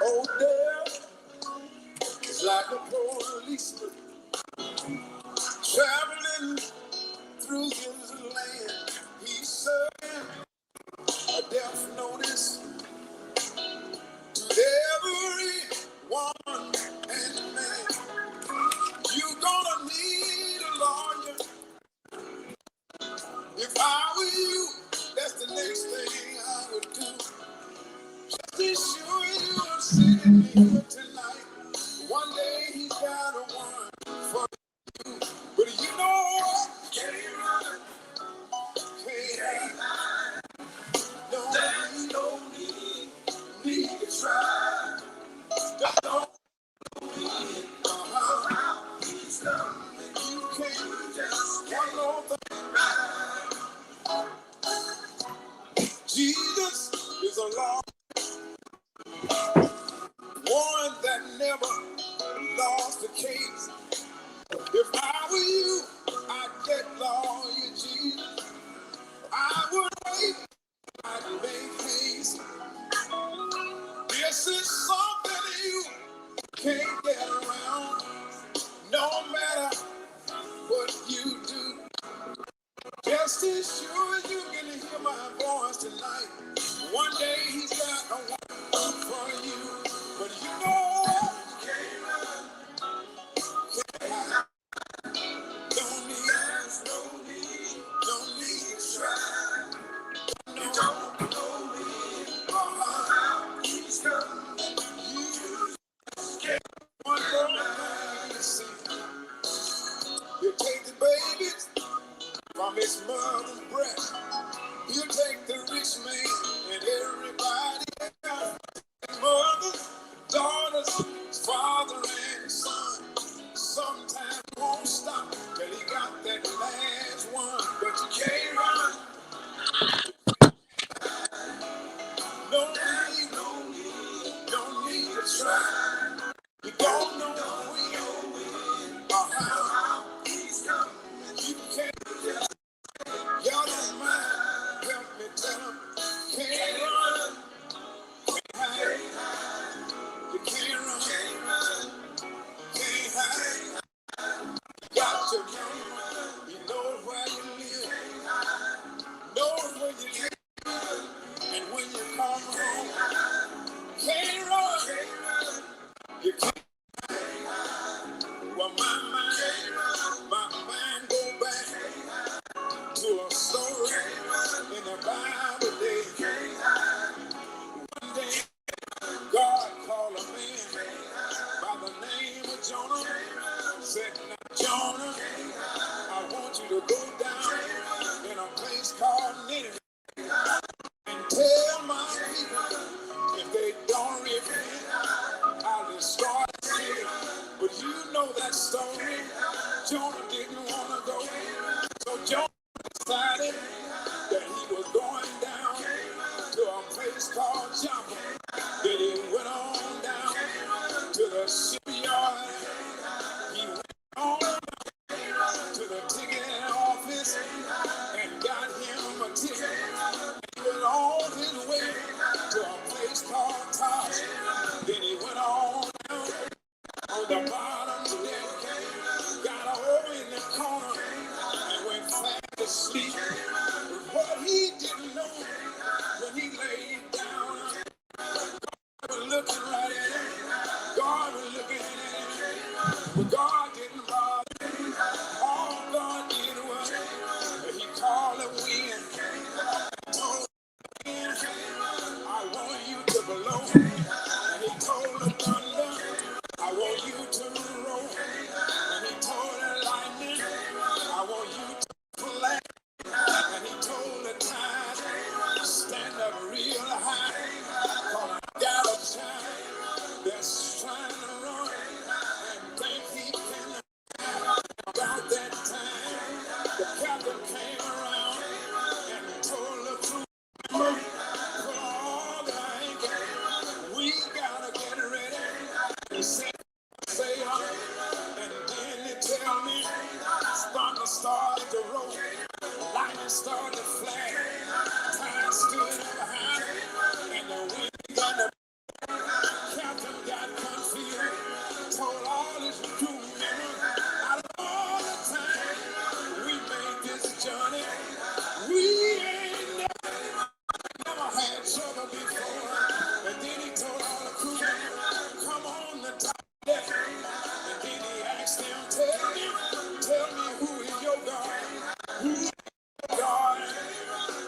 Oh, there is like a policeman traveling through his land. He's serving a death notice to every woman and man. You're gonna need a lawyer. If I were you, that's the next thing I would do. Just be sure you are sitting here tonight. One day he's got a warrant for you. But you know what? Can't run, can't hide. No, there's no need to try. Don't need how he's coming. You can't just one more thing right. Jesus is a law, one that never lost a case. If I were you, I'd get lawyer Jesus. I would wait, I'd make haste. This is something you can't get around, no matter what you do. Just as sure as you can hear my voice tonight, one day he's got a word for you. But you know what? You can't run, can't hide. Don't need, there's no need to try. You don't know me, how he's coming. You can't one more thing to see. You take the babies from his mother's breast. You take the rich man and everybody else. Mothers, daughters, father and son. Sometimes won't stop till he got that last one. But you can't run. No need to try. You don't know when or how he's coming. You can't. Y'all don't mind, help me tell them. Can't run, can't hide. You can't run, can't hide. You got your name, he knows where you live, knows where you live, and when you come home. Can't run, you can't hide. Well, my mind go back to a story in the Bible days. One day, God called a man by the name of Jonah. Said, now Jonah, I want you to go down in a place called Nineveh and tell my people if they don't repent, I'll destroy the city. But you know that story. Jonah didn't want to go. So Jonah decided that he was going down to a place called Joppa. Then he went on down to the shipyard. He went on to the ticket office and got him a ticket. He went on his way to a place called Tosh. Then he went on down on the bottom deck, got over in the corner and went fast asleep. But what he didn't know when he laid down, God was looking right at him. God was looking at him. But God didn't bother him. All God did was he called a wind. Told the wind, I want you to blow. And he told the thunder, I want you to roll. And he told the lightning, I want you to flash. started to flag. Time stood behind it, and the wind got the captain got confused. Told all his crew members, out of all the time we made this journey, we ain't never had trouble before. And then he told all the crew members, come on the top deck. And then he asked them, tell me who is your God? Who is your God?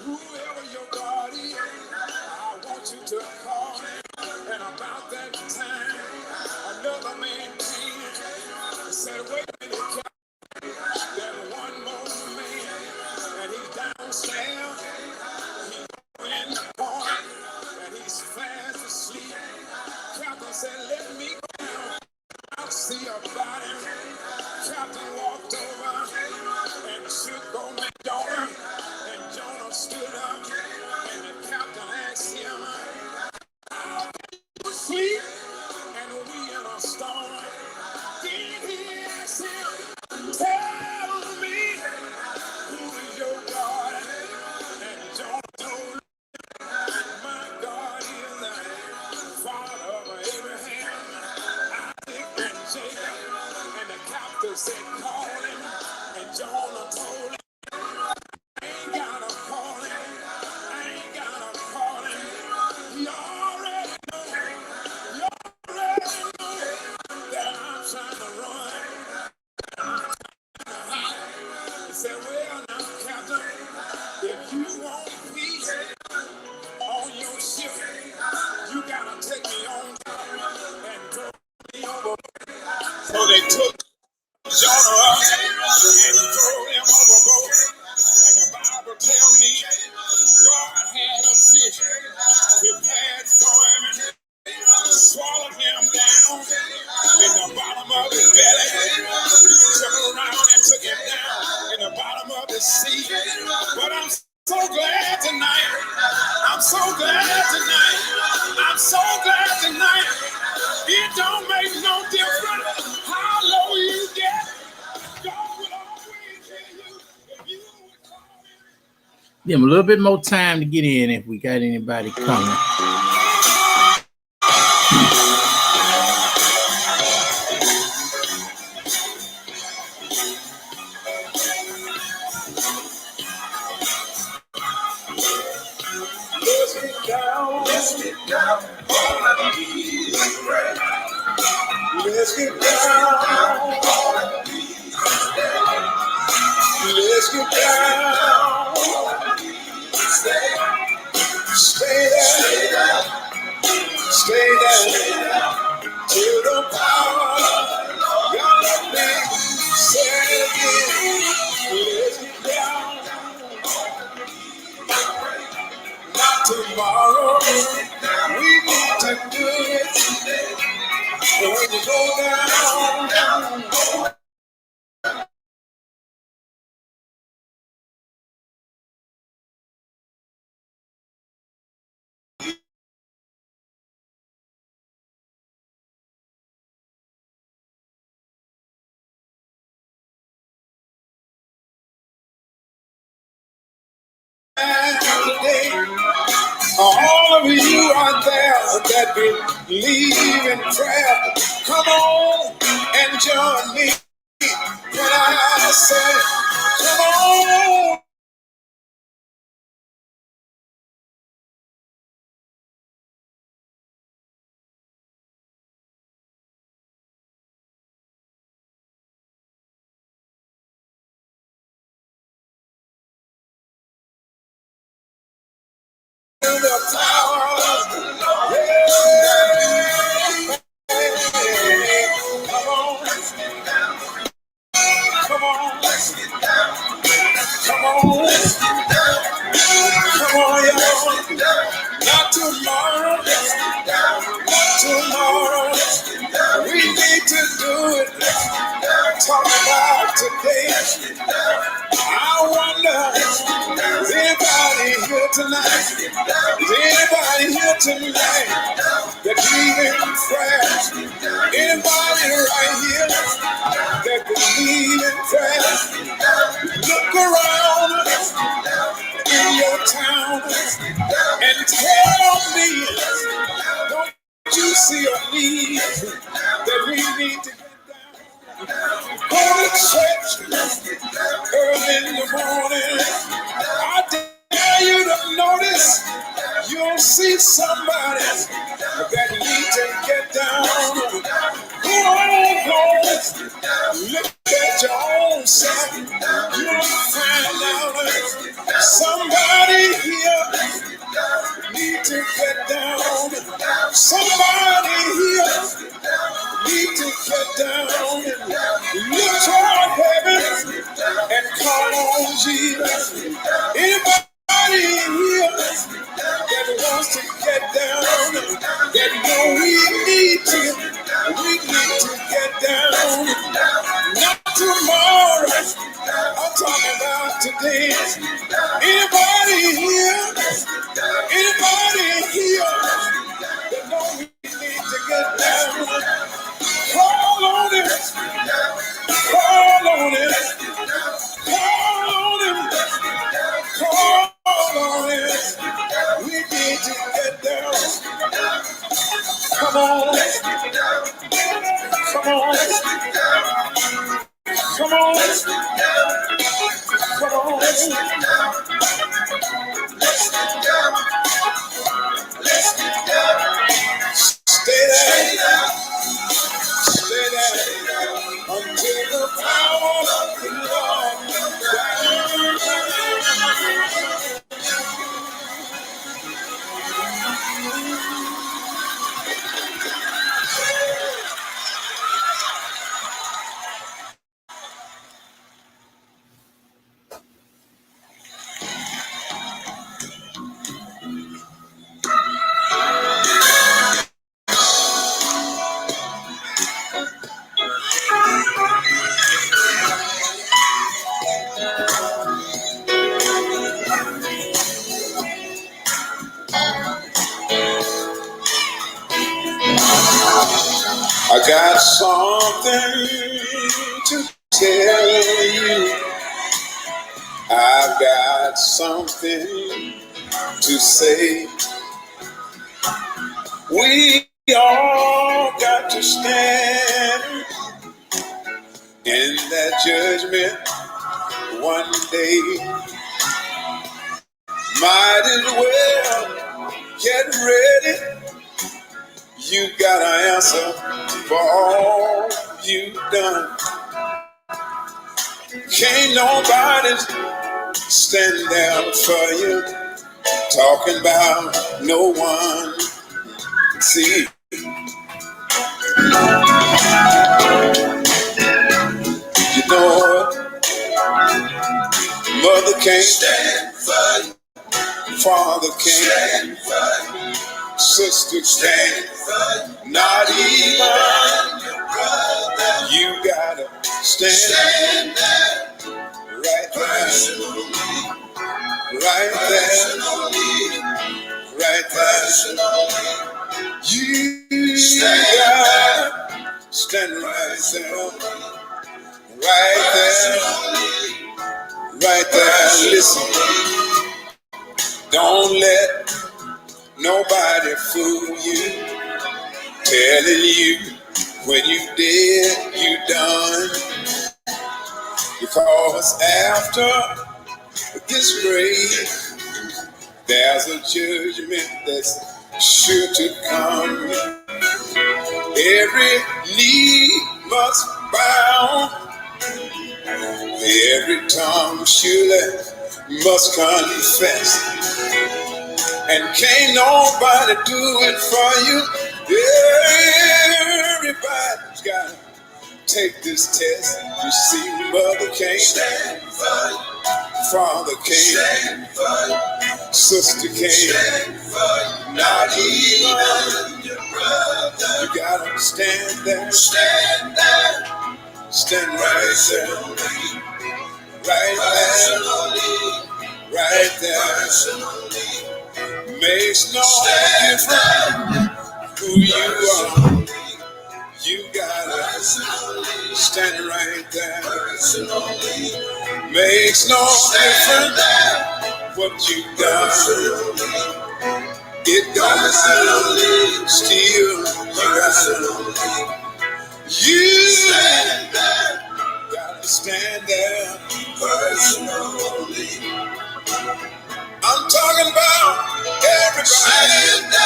Whoever your God is, I want you to call him. And about that time, another man came and said, wait a minute, Captain, there's one more man, and he's downstairs, he's in the corner, and he's fast asleep. Captain said, let me go down, I'll see about him. Captain walked over and shook on Jonah, and Jonah stood up, and the captain asked him, how can you sleep? And we in a storm. Then he asked him, tell me, who is your God? And Jonah told him, my God is the Father of Abraham, Isaac, and Jacob. And the captain said, call him. And Jonah told him, I ain't gotta call him. I ain't gotta call him. He already knows. You already know that I'm trying to run. He said, well, now, Captain, if you want peace on your ship, you gotta take me on and throw me over. So they took Jonah up and threw him overboard. And the Bible tells me God had a fish prepared for him, swallowed him down in the bottom of his belly, took around and took him down in the bottom of the sea. But I'm so glad tonight. I'm so glad tonight. I'm so glad tonight. It don't make no difference how low you get. God will always hear you if you would call him. Give him a little bit more time to get in if we got anybody coming. Let's get down on our knees and pray. Let's get down on our knees and pray. Let's get down on our knees. Stay there. Stay there. Till the power God let me say it again. Let's get down. Not tomorrow. We need to do it today. When you go down. Today, all of you out there that believe in prayer, come on and join me when I say, come on. To the power of the Lord. Yeah. Come on. Come on. Come on. Come on, y'all. Not tomorrow. Not tomorrow. We need to do it. Talk about today. I wonder, is anybody here tonight? Is anybody here tonight that believe in prayer? Anybody right here that believe in prayer? Look around. town and tell me, don't you see a need that we need to go to church early in the morning? I dare you to notice you'll see somebody that need to get down. Go on home, look at your own self. You'll find out somebody here need to get down. Somebody here need to get down. Look toward heaven and call on Jesus. Anybody here that wants to get down, that know we need to get down. Not tomorrow, I'm talking about today. Anybody here that know we need to get down? Call on it, call on it, call on it, call on it. We need to get down. Come on, come on, come on, come on. Stay there, stay there, until the power of the Lord. I got something to tell you. I've got something to say. We all got to stand in that judgment one day. Might as well get ready. You got an answer for all you've done. Can't nobody stand there for you, talking about no one. See, you know what? Mother can't stand for you. Father can't stand for you. Sister can't stand, not even your brother. You gotta stand there, right there, right there, right there. You gotta stand right there, right there. Listen, don't let nobody fool you, telling you when you did, you done. Because after this grave, there's a judgment that's sure to come. Every knee must bow, every tongue surely must confess. And can't nobody do it for you. Everybody's got to take this test. You see, mother can't stand for you. Father can't stand for you. Sister can't stand for you. Not even your brother. You gotta stand there. Stand there. Stand right there. Right there. Right there. Makes no difference who you are. You gotta stand right there. Makes no difference what you got. It don't sound still personally. You got to stand there personally. I'm talking about everybody.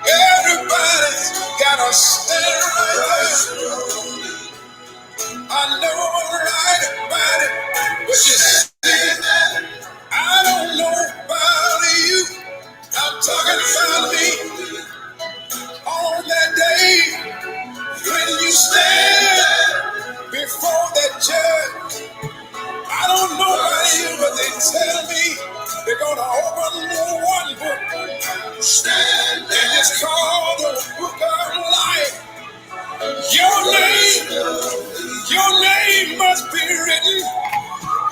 Everybody's got to stand right there. I know right about it, but you stand there. I don't know about you. I'm talking about me on that day when you stand before that judge. I don't know about you, but they tell me they're gonna open one book, stand and it's called the Book of Life. Your name must be written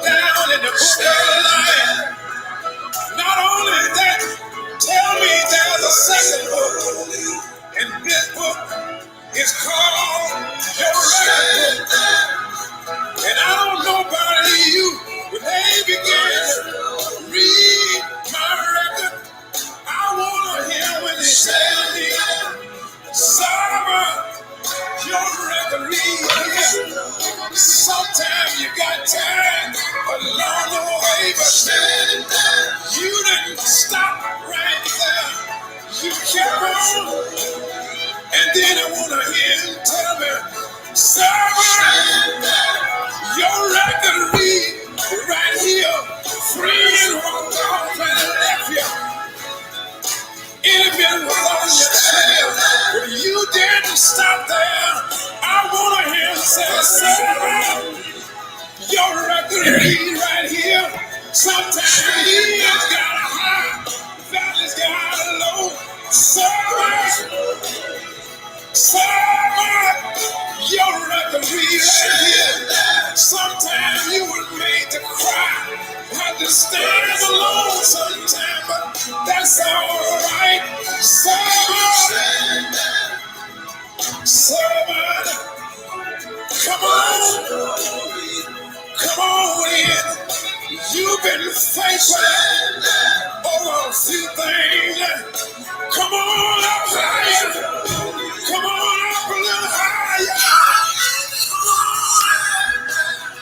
down in the Book of Life. Not only that, tell me there's a second book, and this book is called your record book. And I don't know about you, when they begin to read my record, I want to hear when they tell me, Sarah, your record read. Sometimes you got time along the way, but you didn't stop right there. You kept on, and then I want to hear him tell me, Sarah, your record read right here. Friend walked off and left you. Enemy was on your tail, but you didn't stop there. I want to hear him say, Sarah, your record read right here. Sometimes he has got a high, valley's got a low. Somewhere, your record read right here. Sometimes you were made to cry, had to stand alone sometimes, but that's all right. Somebody, come on in. You've been faithful over a few things. Come on up higher. Come on up a little higher.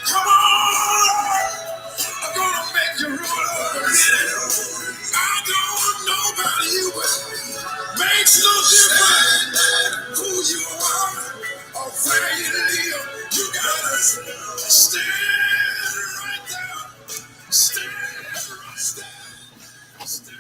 Come on. I'm gonna make you roll over here. I don't know about you, but makes no difference who you are or where you live. You gotta stand right there. Stand right there. Stand.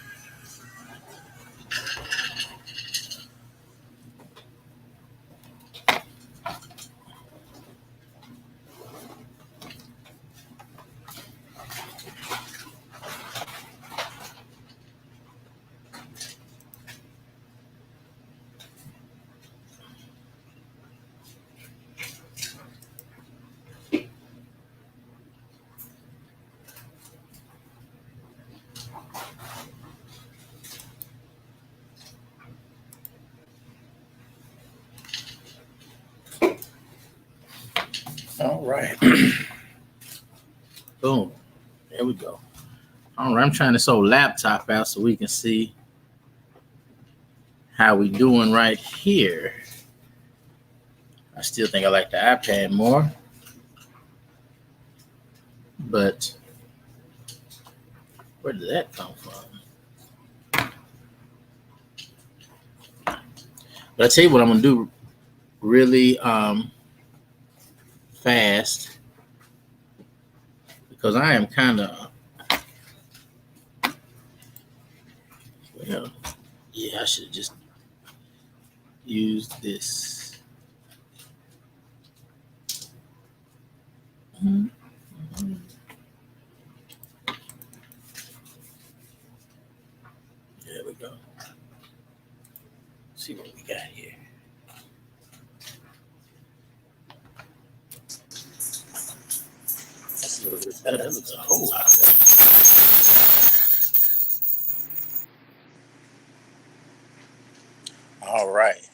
All right. Boom. There we go. All right. I'm trying to sort laptop out so we can see how we doing right here. I still think I like the iPad more. But where did that come from? But I tell you what I'm gonna do really fast, because I am kind of, well, yeah, I should have just used this. Mm-hmm. There we go. Let's see what we got here. That's a little bit better. That looks a whole lot better. All right.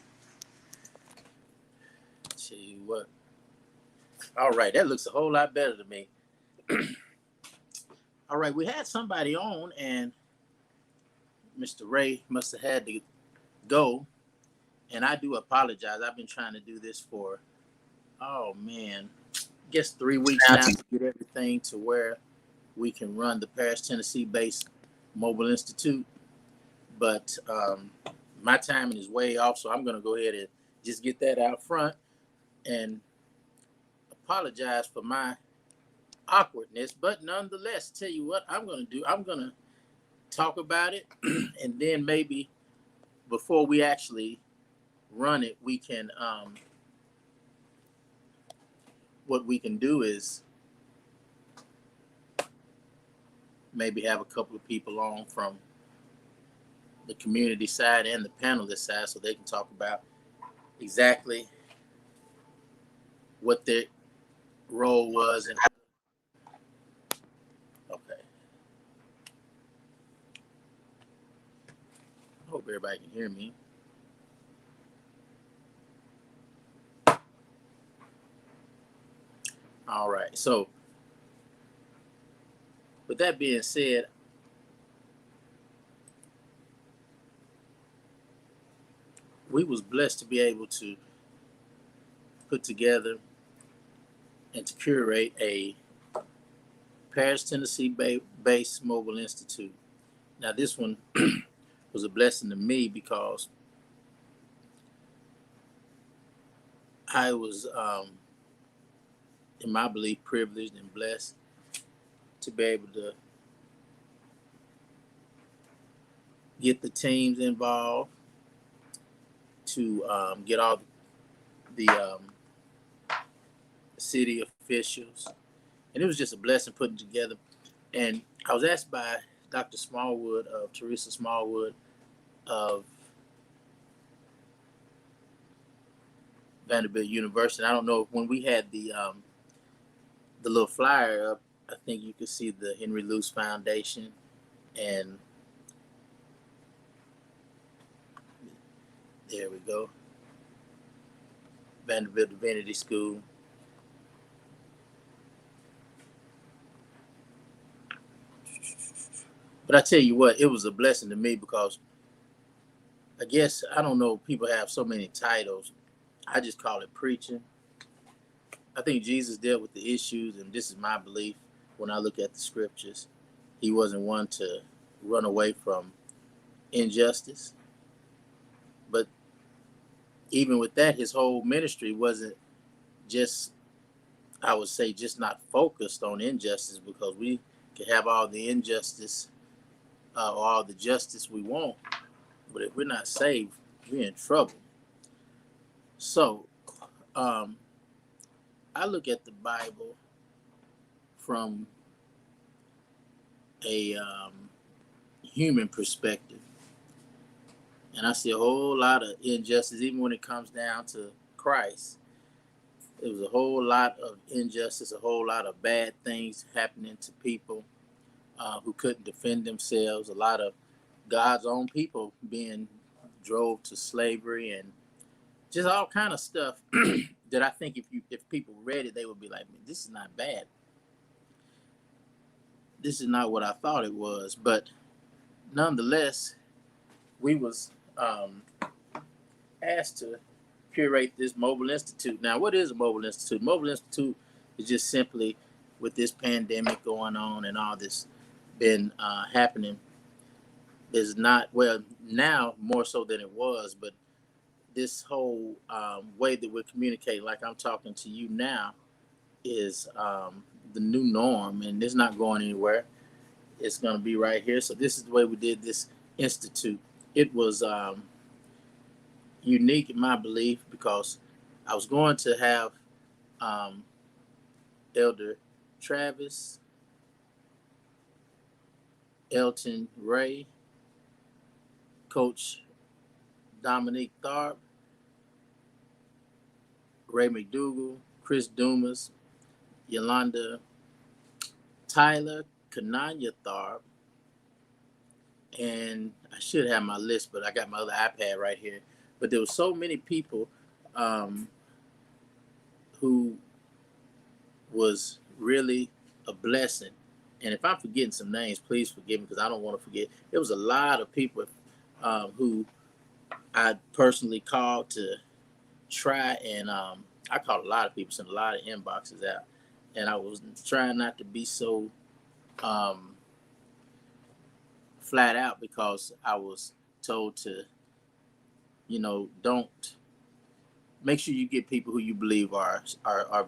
Tell you what. All right, that looks a whole lot better to me. All right, we had somebody on, and Mr. Ray must have had to go. And I do apologize. I've been trying to do this for, oh man, I guess 3 weeks now to get everything to where we can run the Paris, Tennessee based Mobile Institute. But my timing is way off, so I'm going to go ahead and just get that out front and apologize for my awkwardness. But nonetheless, tell you what I'm going to do. I'm going to talk about it, and then maybe before we actually run it, we can what we can do is maybe have a couple of people on from the community side and the panelist side so they can talk about exactly what their role was. And okay, I hope everybody can hear me. All right, so with that being said, we was blessed to be able to put together and to curate a Paris, Tennessee based mobile institute. Now, this one was a blessing to me because I was, in my belief, privileged and blessed to be able to get the teams involved, to get all the city officials, and it was just a blessing putting together. And I was asked by Dr. Smallwood of Teresa Smallwood of Vanderbilt University. I don't know if when we had the little flyer up, I think you could see the Henry Luce Foundation and there we go, Vanderbilt Divinity School. But I tell you what, it was a blessing to me because I guess, I don't know, people have so many titles. I just call it preaching. I think Jesus dealt with the issues, and this is my belief when I look at the scriptures. He wasn't one to run away from injustice. But even with that, his whole ministry wasn't just, I would say, just not focused on injustice, because we can have all the injustice or all the justice we want. But if we're not saved, we're in trouble. So um, I look at the Bible from a human perspective, and I see a whole lot of injustice, even when it comes down to Christ. There was a whole lot of injustice, a whole lot of bad things happening to people who couldn't defend themselves. A lot of God's own people being drove to slavery, and just all kind of stuff that I think if people read it, they would be like, "This is not bad. This is not what I thought it was." But nonetheless, we was asked to curate this mobile institute. Now, what is a mobile institute? Mobile institute is just simply, with this pandemic going on and all this been happening, is not, well, now more so than it was, but this whole way that we're communicating, like I'm talking to you now, is the new norm, and it's not going anywhere. It's going to be right here. So this is the way we did this institute. It was unique in my belief because I was going to have um, Elder Travis, Elton Ray, Coach Dominique Tharp, Ray McDougal, Chris Dumas, Yolanda Tyler, Kananya Tharp, and I should have my list, but I got my other iPad right here. But there were so many people um, who was really a blessing. And if I'm forgetting some names, please forgive me because I don't want to forget. There was a lot of people who I personally called to try, and I called a lot of people, sent a lot of inboxes out, and I was trying not to be so um, flat out because I was told to, don't make sure you get people who you believe are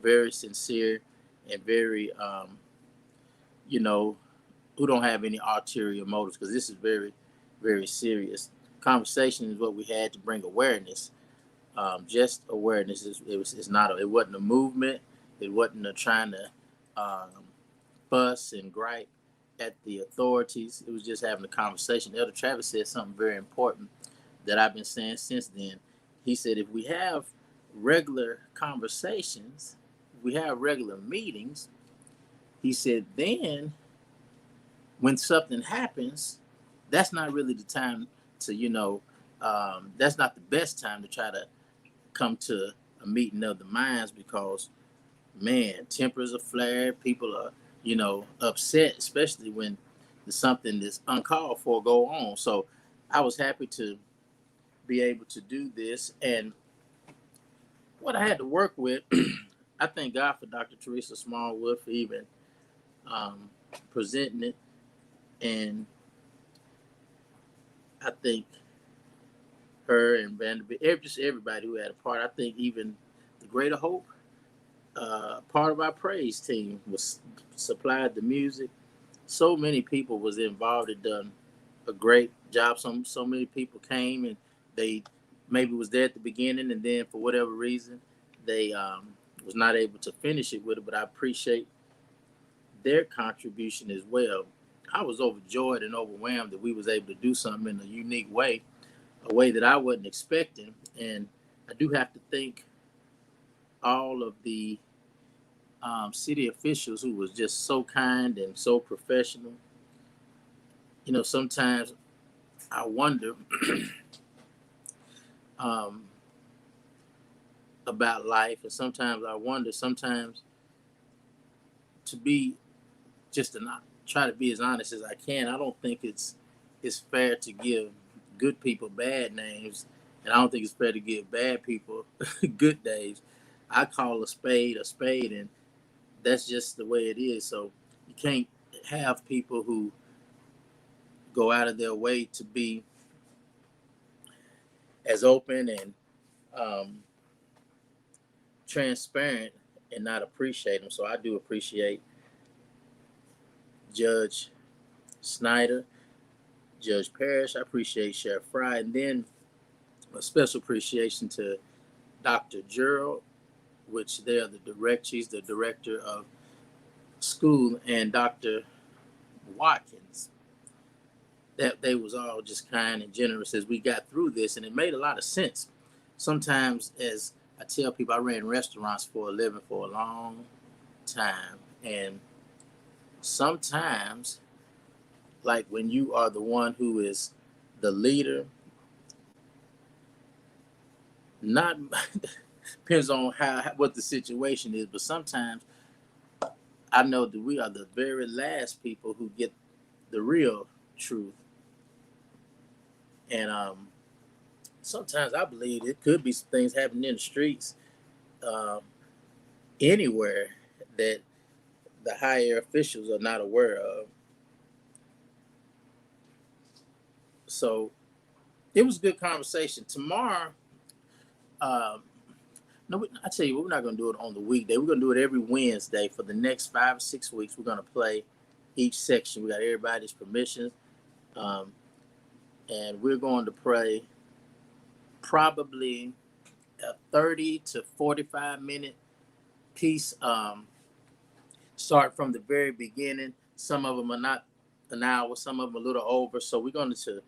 very sincere and very, you know, who don't have any ulterior motives, because this is very, very serious. Conversation is what we had to bring awareness. Just awareness. It's not. It wasn't a movement. It wasn't trying to um, fuss and gripe at the authorities. It was just having a conversation. Elder Travis said something very important that I've been saying since then. He said, if we have regular conversations, if we have regular meetings, he said, then when something happens, that's not really the time to, that's not the best time to try to come to a meeting of the minds, because, man, tempers are flared. People are, upset, especially when there's something that's uncalled for go on. So I was happy to be able to do this. And what I had to work with, I thank God for Dr. Teresa Smallwood for even presenting it. And I think her and Vanderbilt, just everybody who had a part. I think even the Greater Hope, part of our praise team, was supplied the music. So many people was involved and done a great job. So many people came, and they maybe was there at the beginning, and then for whatever reason they was not able to finish it with it. But I appreciate their contribution as well. I was overjoyed and overwhelmed that we was able to do something in a unique way, a way that I wasn't expecting. And I do have to thank all of the city officials who was just so kind and so professional. Sometimes I wonder um, about life, and sometimes I wonder, to be just to not try to be as honest as I can. I don't think it's fair to give good people bad names, and I don't think it's fair to give bad people good days. I call a spade, and that's just the way it is. So you can't have people who go out of their way to be as open and um, transparent and not appreciate them. So I do appreciate Judge Snyder, Judge Parrish. I appreciate Sheriff Fry, and then a special appreciation to Dr. Gerald, which they are she's the director of school, and Dr. Watkins. That they was all just kind and generous as we got through this, and it made a lot of sense. Sometimes, as I tell people, I ran restaurants for a living for a long time, and sometimes, like when you are the one who is the leader, not depends on what the situation is, but sometimes I know that we are the very last people who get the real truth. And sometimes I believe it could be some things happening in the streets, um, anywhere, that the higher officials are not aware of. So it was a good conversation. Tomorrow, um, no, I tell you what, we're not going to do it on the weekday. We're going to do it every Wednesday for the next 5 or 6 weeks. We're going to play each section. We got everybody's permission, um, and we're going to pray probably a 30 to 45-minute piece. Start from the very beginning. Some of them are not an hour, some of them a little over. So we're going to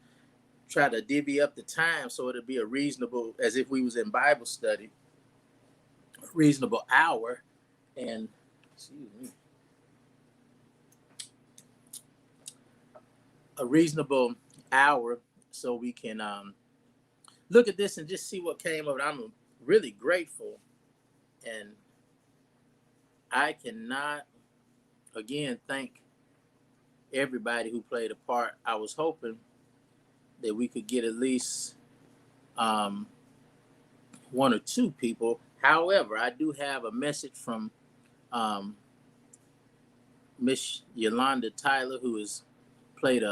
try to divvy up the time so it'll be a reasonable, as if we was in Bible study, a reasonable hour, and excuse me, a reasonable hour, so we can look at this and just see what came of it. I'm really grateful, and I cannot again thank everybody who played a part. I was hoping that we could get at least um, one or two people. However, I do have a message from um, Miss Yolanda Tyler, who has played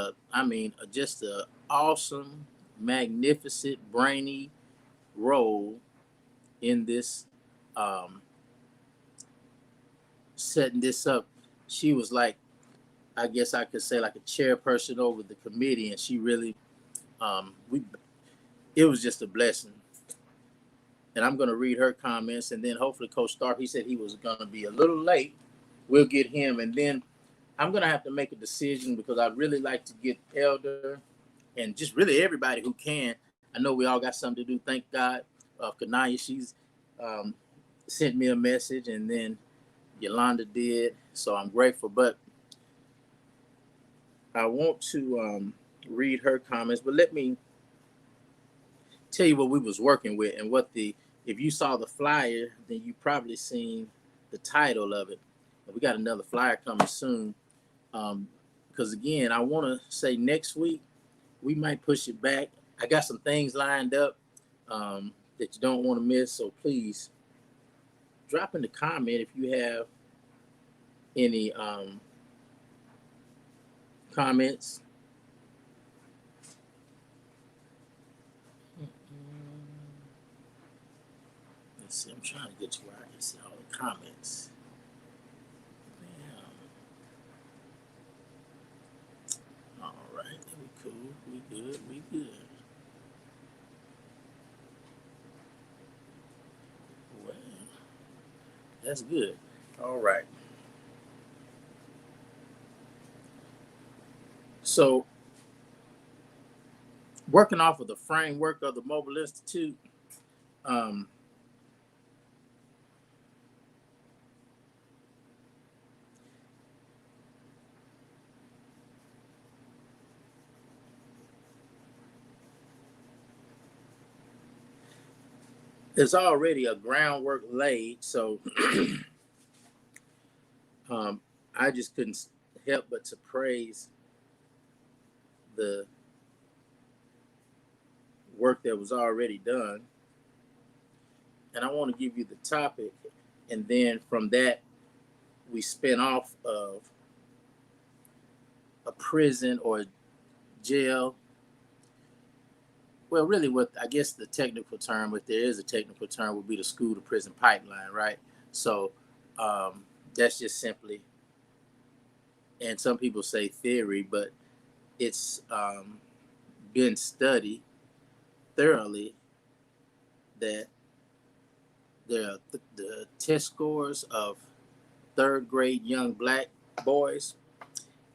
just a awesome, magnificent, brainy role in this, um, setting this up. She was like, I guess I could say, like a chairperson over the committee, and she really, we, it was just a blessing. And I'm going to read her comments, and then hopefully Coach Stark, he said he was going to be a little late. We'll get him, and then I'm going to have to make a decision because I'd really like to get Elder and just really everybody who can. I know we all got something to do. Thank God. Kanaya, she's um, sent me a message, and then Yolanda did. So I'm grateful. But I want to read her comments, but let me tell you what we was working with and what if you saw the flyer, then you probably seen the title of it. We got another flyer coming soon. Because again, I want to say next week, we might push it back. I got some things lined up that you don't want to miss. So please drop in the comment if you have any comments. Let's see. I'm trying to get to where I can see all the comments. All right. We cool. We good. We good. Well, that's good. All right. So, working off of the framework of the Mobile Institute, um, there's already a groundwork laid. So, um, I just couldn't help but to praise the work that was already done. And I want to give you the topic. And then from that, we spin off of a prison or jail. Well, really, what I guess the technical term, if there is a technical term, would be the school to prison pipeline, right? So that's just simply, and some people say theory, but it's been studied thoroughly that the test scores of third grade young black boys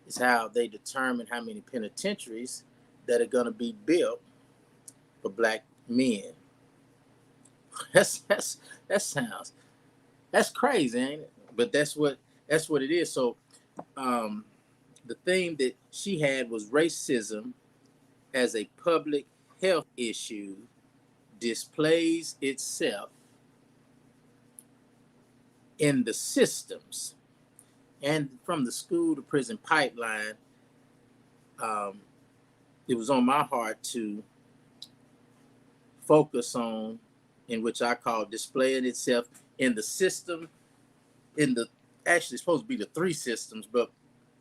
is how they determine how many penitentiaries that are going to be built for black men. That sounds that's crazy, ain't it? But that's what it is. So um, the theme that she had was racism as a public health issue displays itself in the systems. And from the school to prison pipeline, um, it was on my heart to focus on, in which I call displaying itself in the system, in the actually it's supposed to be the three systems, but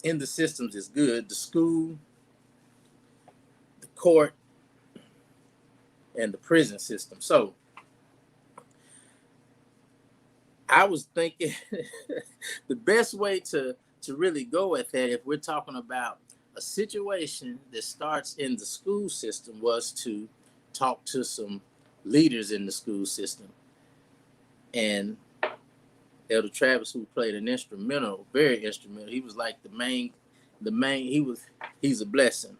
in the systems is good: the school, the court, and the prison system. So I was thinking the best way to really go at that, if we're talking about a situation that starts in the school system, was to talk to some leaders in the school system. And Elder Travis, who played an instrumental, very instrumental, he was like he's a blessing.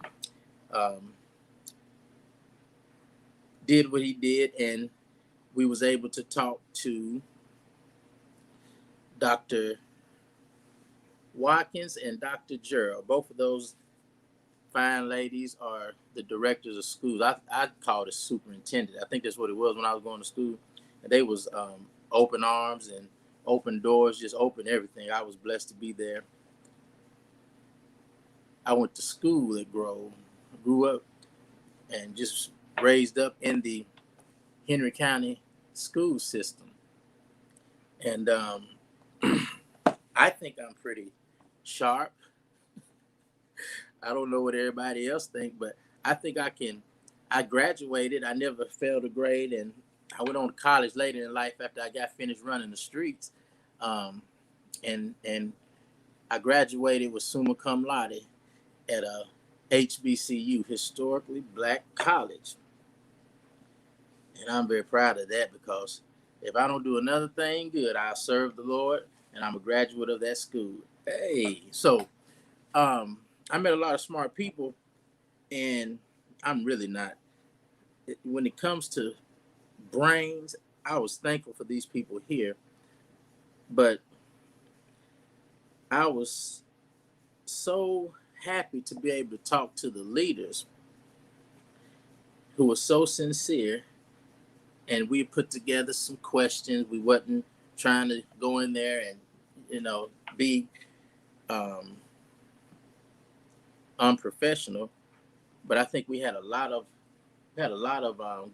Um, did what he did, and we was able to talk to Dr. Watkins and Dr. Gerald. Both of those fine ladies are the directors of schools. I called it superintendent. I think that's what it was when I was going to school. And they was open arms and open doors, just open everything. I was blessed to be there. I went to school at Grove, grew up and just raised up in the Henry County school system. And I think I'm pretty sharp. I don't know what everybody else think, but I think I can. I graduated. I never failed a grade, and I went on to college later in life after I got finished running the streets. Um, and I graduated with summa cum laude at a HBCU, historically black college, and I'm very proud of that because if I don't do another thing good, I'll serve the Lord, and I'm a graduate of that school. Hey, so um, I met a lot of smart people, and I'm really not. When it comes to brains, I was thankful for these people here, but I was so happy to be able to talk to the leaders who were so sincere, and we put together some questions. We wasn't trying to go in there and be um, unprofessional, but I think we had a lot of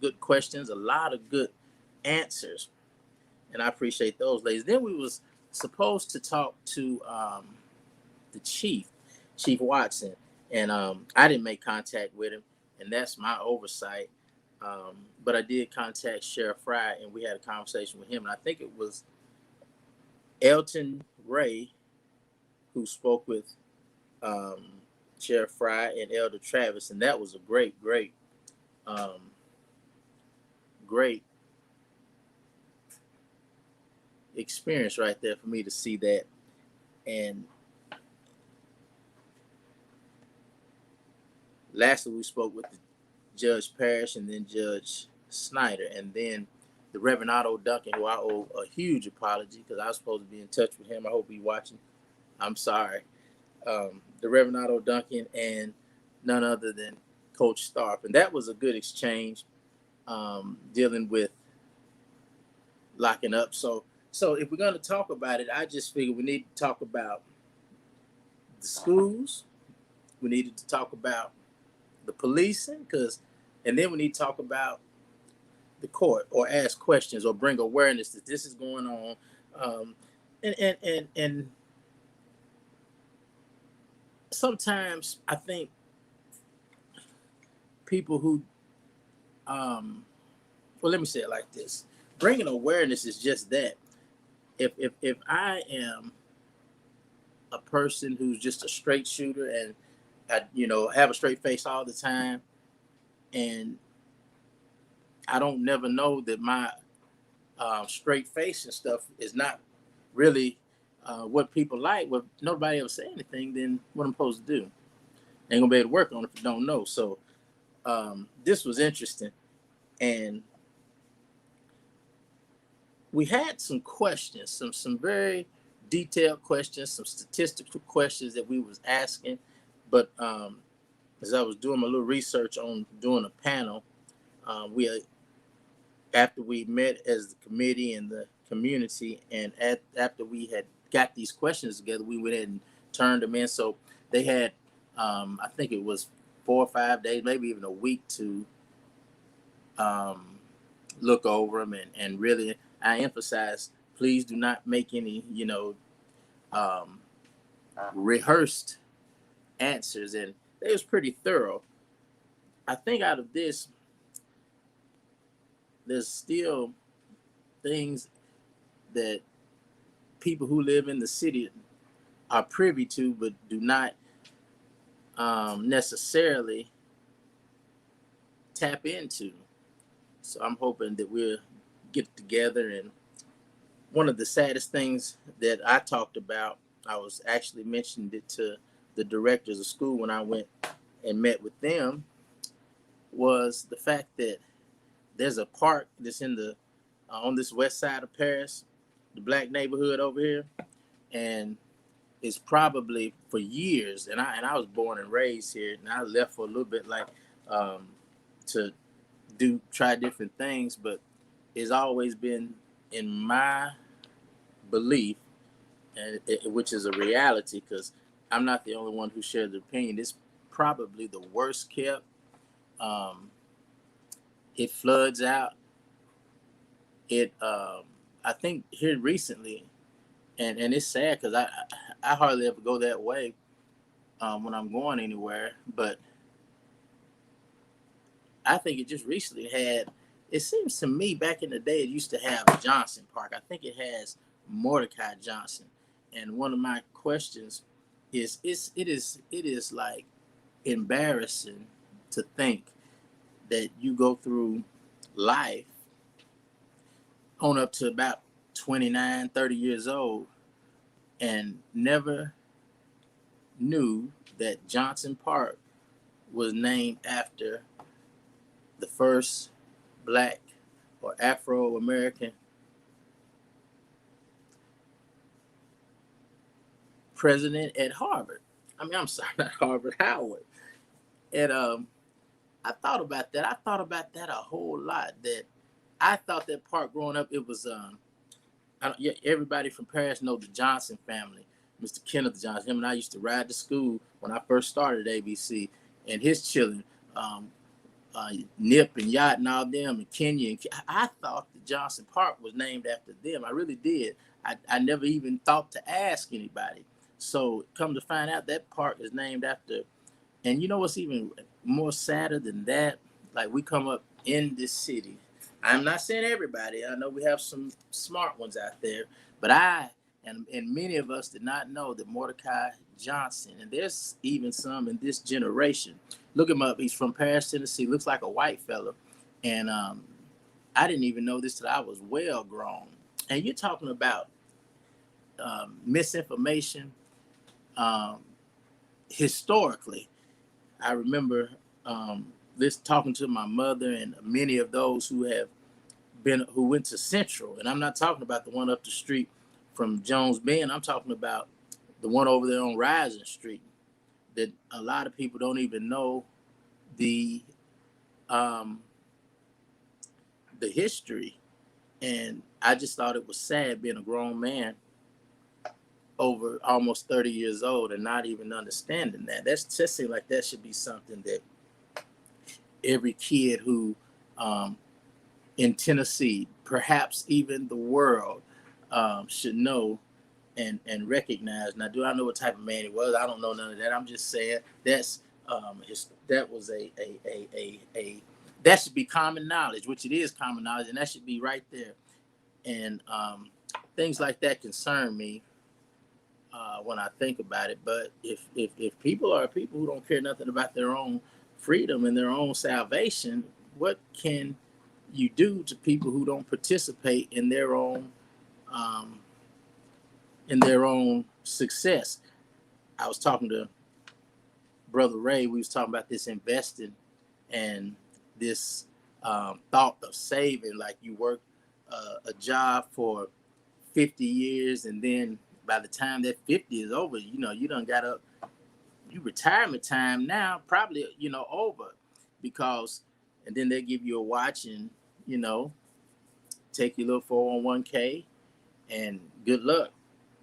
good questions, a lot of good answers, and I appreciate those ladies. Then we was supposed to talk to the Chief Watson, and I didn't make contact with him, and that's my oversight. But I did contact Sheriff Fry, and we had a conversation with him, and I think it was Elton Ray who spoke with um, Sheriff Fry and Elder Travis, and that was a um, great experience right there for me to see that. And lastly, we spoke with the Judge Parrish and then Judge Snyder, and then the Reverend Otto Duncan, who I owe a huge apology because I was supposed to be in touch with him. I hope he's watching. I'm sorry. The Reverend Otto Duncan and none other than Coach Starp. And that was a good exchange dealing with locking up. So if we're going to talk about it, I just figured we need to talk about the schools. We needed to talk about the policing, and then we need to talk about the court or ask questions or bring awareness that this is going on. Um, and sometimes I think people who, well, let me say it like this: bringing awareness is just that. If I am a person who's just a straight shooter and I, have a straight face all the time, and I don't never know that my straight face and stuff is not really what people like. Well, nobody ever say anything, then what I'm supposed to do? Ain't gonna be able to work on it if you don't know. So this was interesting, and we had some questions, some very detailed questions, some statistical questions that we was asking. But as I was doing my little research on doing a panel, we after we met as the committee and the community, and after we had got these questions together, we went ahead and turned them in. So they had, I think it was 4 or 5 days, maybe even a week to um, look over them, and really, I emphasize, please do not make any, um, rehearsed answers, and they was pretty thorough. I think out of this, there's still things that people who live in the city are privy to, but do not necessarily tap into. So I'm hoping that we'll get together. And one of the saddest things that I talked about, I was actually mentioned it to the directors of school when I went and met with them, was the fact that there's a park that's in the on this west side of Paris, the black neighborhood over here, and it's probably for years. And I was born and raised here, and I left for a little bit, like to try different things, but it's always been in my belief, and which is a reality, because I'm not the only one who shared the opinion. It's probably the worst kept. Um, it floods out. It I think here recently, and it's sad because I hardly ever go that way when I'm going anywhere. But I think it just recently had. It seems to me back in the day it used to have Johnson Park. I think it has Mordecai Johnson. And one of my questions is like embarrassing to think that you go through life on up to about 29, 30 years old and never knew that Johnson Park was named after the first black or Afro American president at Harvard. I mean, I'm sorry, not Harvard, Howard. And I thought about that. I thought about that a whole lot. That I thought that part growing up, it was yeah, everybody from Paris know the Johnson family, Mr. Kenneth Johnson. Him and I used to ride to school when I first started at ABC, and his children, um, Nip and Yacht and all them, and Kenya. And I thought the Johnson Park was named after them. I really did. I never even thought to ask anybody. So come to find out, that park is named after. And you know what's even more sadder than that? Like we come up in this city. I'm not saying everybody. I know we have some smart ones out there, but and many of us did not know that Mordecai Johnson, and there's even some in this generation. Look him up. He's from Paris, Tennessee. Looks like a white fella, and I didn't even know this till I was well grown. And you're talking about misinformation um, historically. I remember this talking to my mother and many of those who went to Central, and I'm not talking about the one up the street from Jones Bend. I'm talking about the one over there on Rising Street that a lot of people don't even know the um, the history. And I just thought it was sad being a grown man over almost 30 years old and not even understanding that. That's just seems like that should be something that every kid who um, in Tennessee, perhaps even the world, should know and recognize. Now, do I know what type of man he was? I don't know none of that. I'm just saying that was a that should be common knowledge, which it is common knowledge, and that should be right there. And things like that concern me when I think about it. But if people are people who don't care nothing about their own freedom and their own salvation, what can you do to people who don't participate um, in their own success? I was talking to Brother Ray. We was talking about this investing and this thought of saving. Like you work a job for 50 years, and then by the time that 50 is over, you done got up. You retirement time now probably over because, and then they give you a watch and you know take your little 401k and good luck.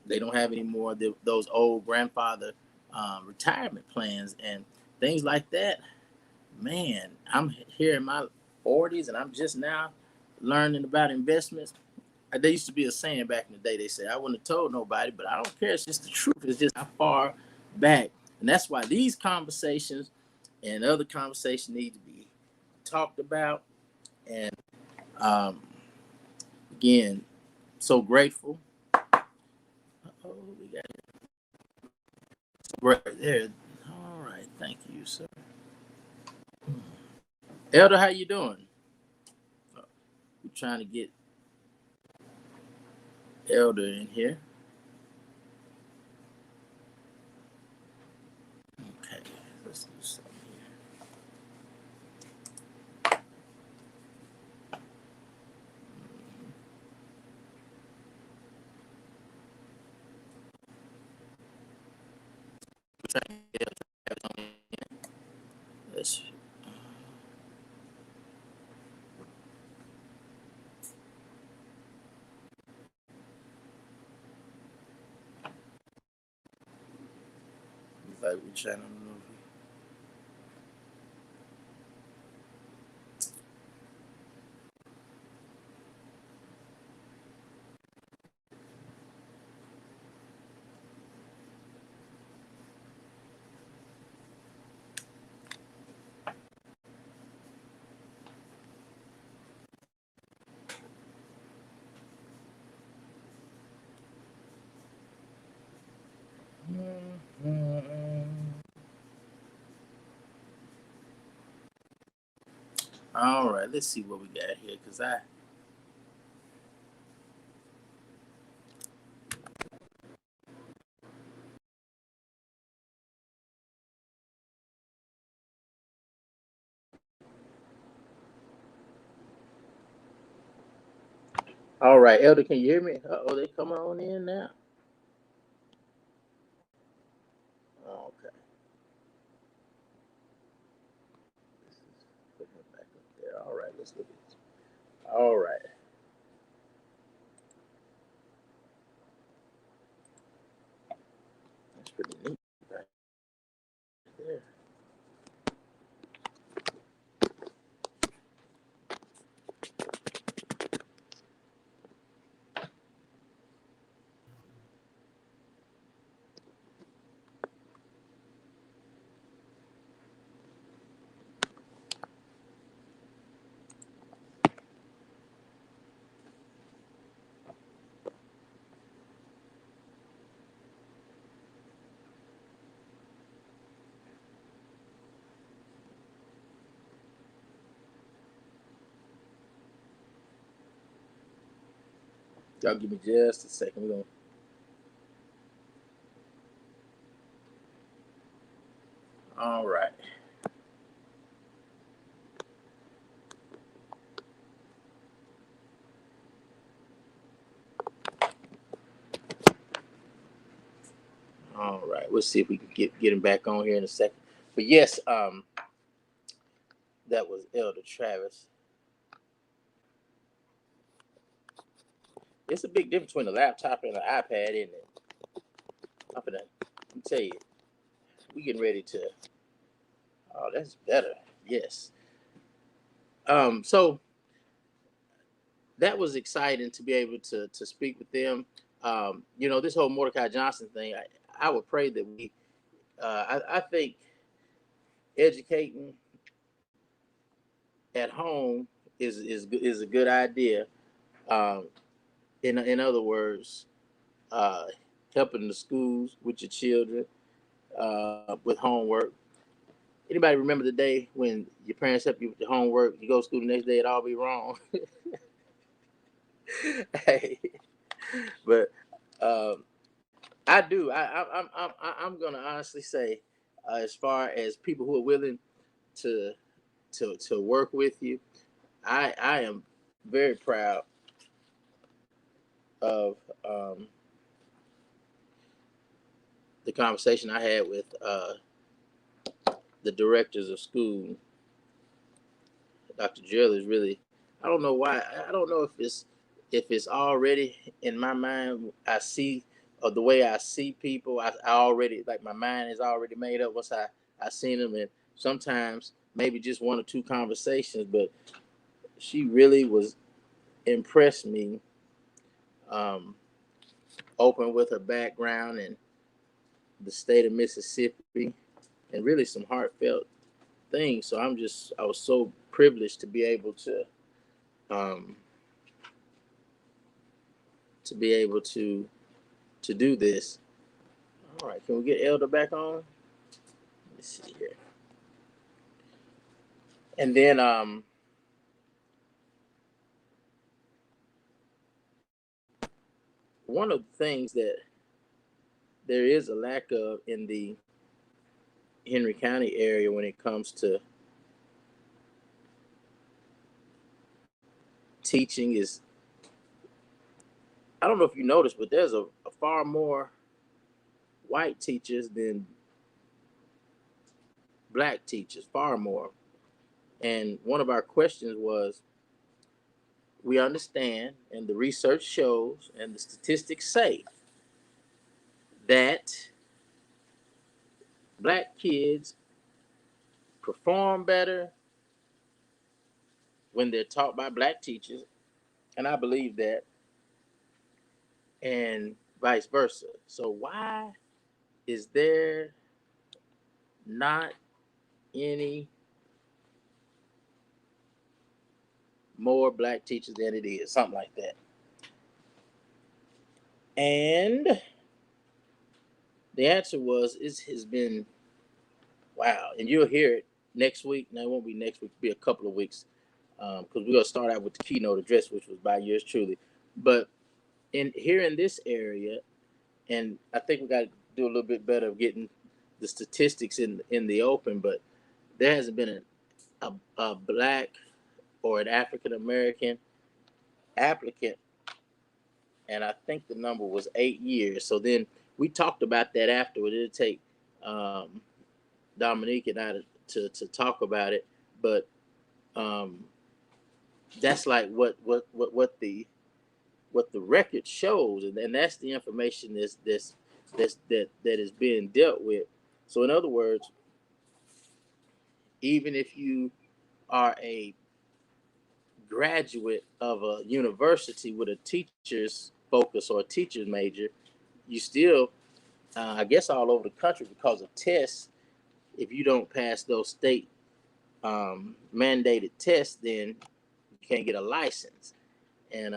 They don't have any more of those old grandfather retirement plans and things like that. Man, I'm here in my 40s and I'm just now learning about investments. There used to be a saying back in the day. They said, I wouldn't have told nobody, but I don't care. It's just the truth. It's just how far back. And that's why these conversations and other conversations need to be talked about. And um, again, so grateful. Oh, we got it right there. All right. Thank you, sir. Elder, how you doing? We're trying to get Elder in here. Okay. Let's do something here. Let's channel movie. All right, let's see what we got here, cause I. All right, Elder, can you hear me? Oh, they coming on in now. Okay, this is putting it back up there. All right, let's look at this. All right, that's pretty neat right there. Y'all give me just a second. We're gonna. All right. All right. We'll see if we can get him back on here in a second. But yes, that was Elder Travis. It's a big difference between a laptop and an iPad, isn't it? I'm gonna tell you, we getting ready to. Oh, that's better. Yes. So that was exciting to be able to speak with them. This whole Mordecai Johnson thing. I would pray that we. I think educating at home is a good idea. Um, in other words, uh, helping the schools with your children with homework. Anybody remember the day when your parents help you with your homework? You go to school the next day, it all be wrong. Hey, but um, I do. I'm gonna honestly say, as far as people who are willing to to work with you, I am very proud of the conversation I had with the directors of school. Dr. Jill is really. I don't know why. I don't know if it's already in my mind. I see or the way I see people. I already like my mind is already made up once I seen them, and sometimes maybe just one or two conversations, but she really was impressed me. Um, Open with her background and the state of Mississippi, and really some heartfelt things. So I was so privileged um, to be able to do this. All right, can we get Elder back on? Let's see here. And then one of the things that there is a lack of in the Henry County area when it comes to teaching is, I don't know if you noticed, but there's a far more white teachers than black teachers, far more. And one of our questions was, we understand, and the research shows, and the statistics say that black kids perform better when they're taught by black teachers, and I believe that, and vice versa. So why is there not any more black teachers than it is? Something like that. And the answer was it has been wow. And you'll hear it next week. No, it won't be next week, it'll be a couple of weeks. Because we're gonna start out with the keynote address, which was by yours truly. But in here in this area, and I think we got to do a little bit better of getting the statistics in the open. But there hasn't been a black or an African American applicant, and I think the number was 8 years. So then we talked about that afterward. It'll take um, Dominique and I to talk about it, but um, that's like what the record shows, and that's the information that is being dealt with. So in other words, even if you are a graduate of a university with a teacher's focus or a teacher's major, you still, I guess, all over the country because of tests. If you don't pass those state mandated tests, then you can't get a license. And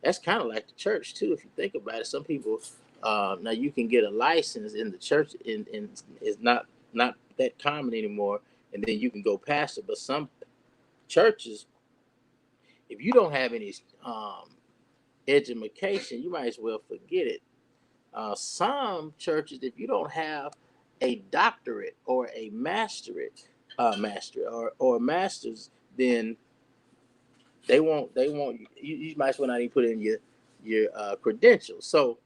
that's kind of like the church too, if you think about it. Some people now you can get a license in the church, and it's not that common anymore. And then you can go past it. But some churches, if you don't have any education, you might as well forget it. Some churches, if you don't have a doctorate or a master or a master's, then they won't you might as well not even put in your credentials. So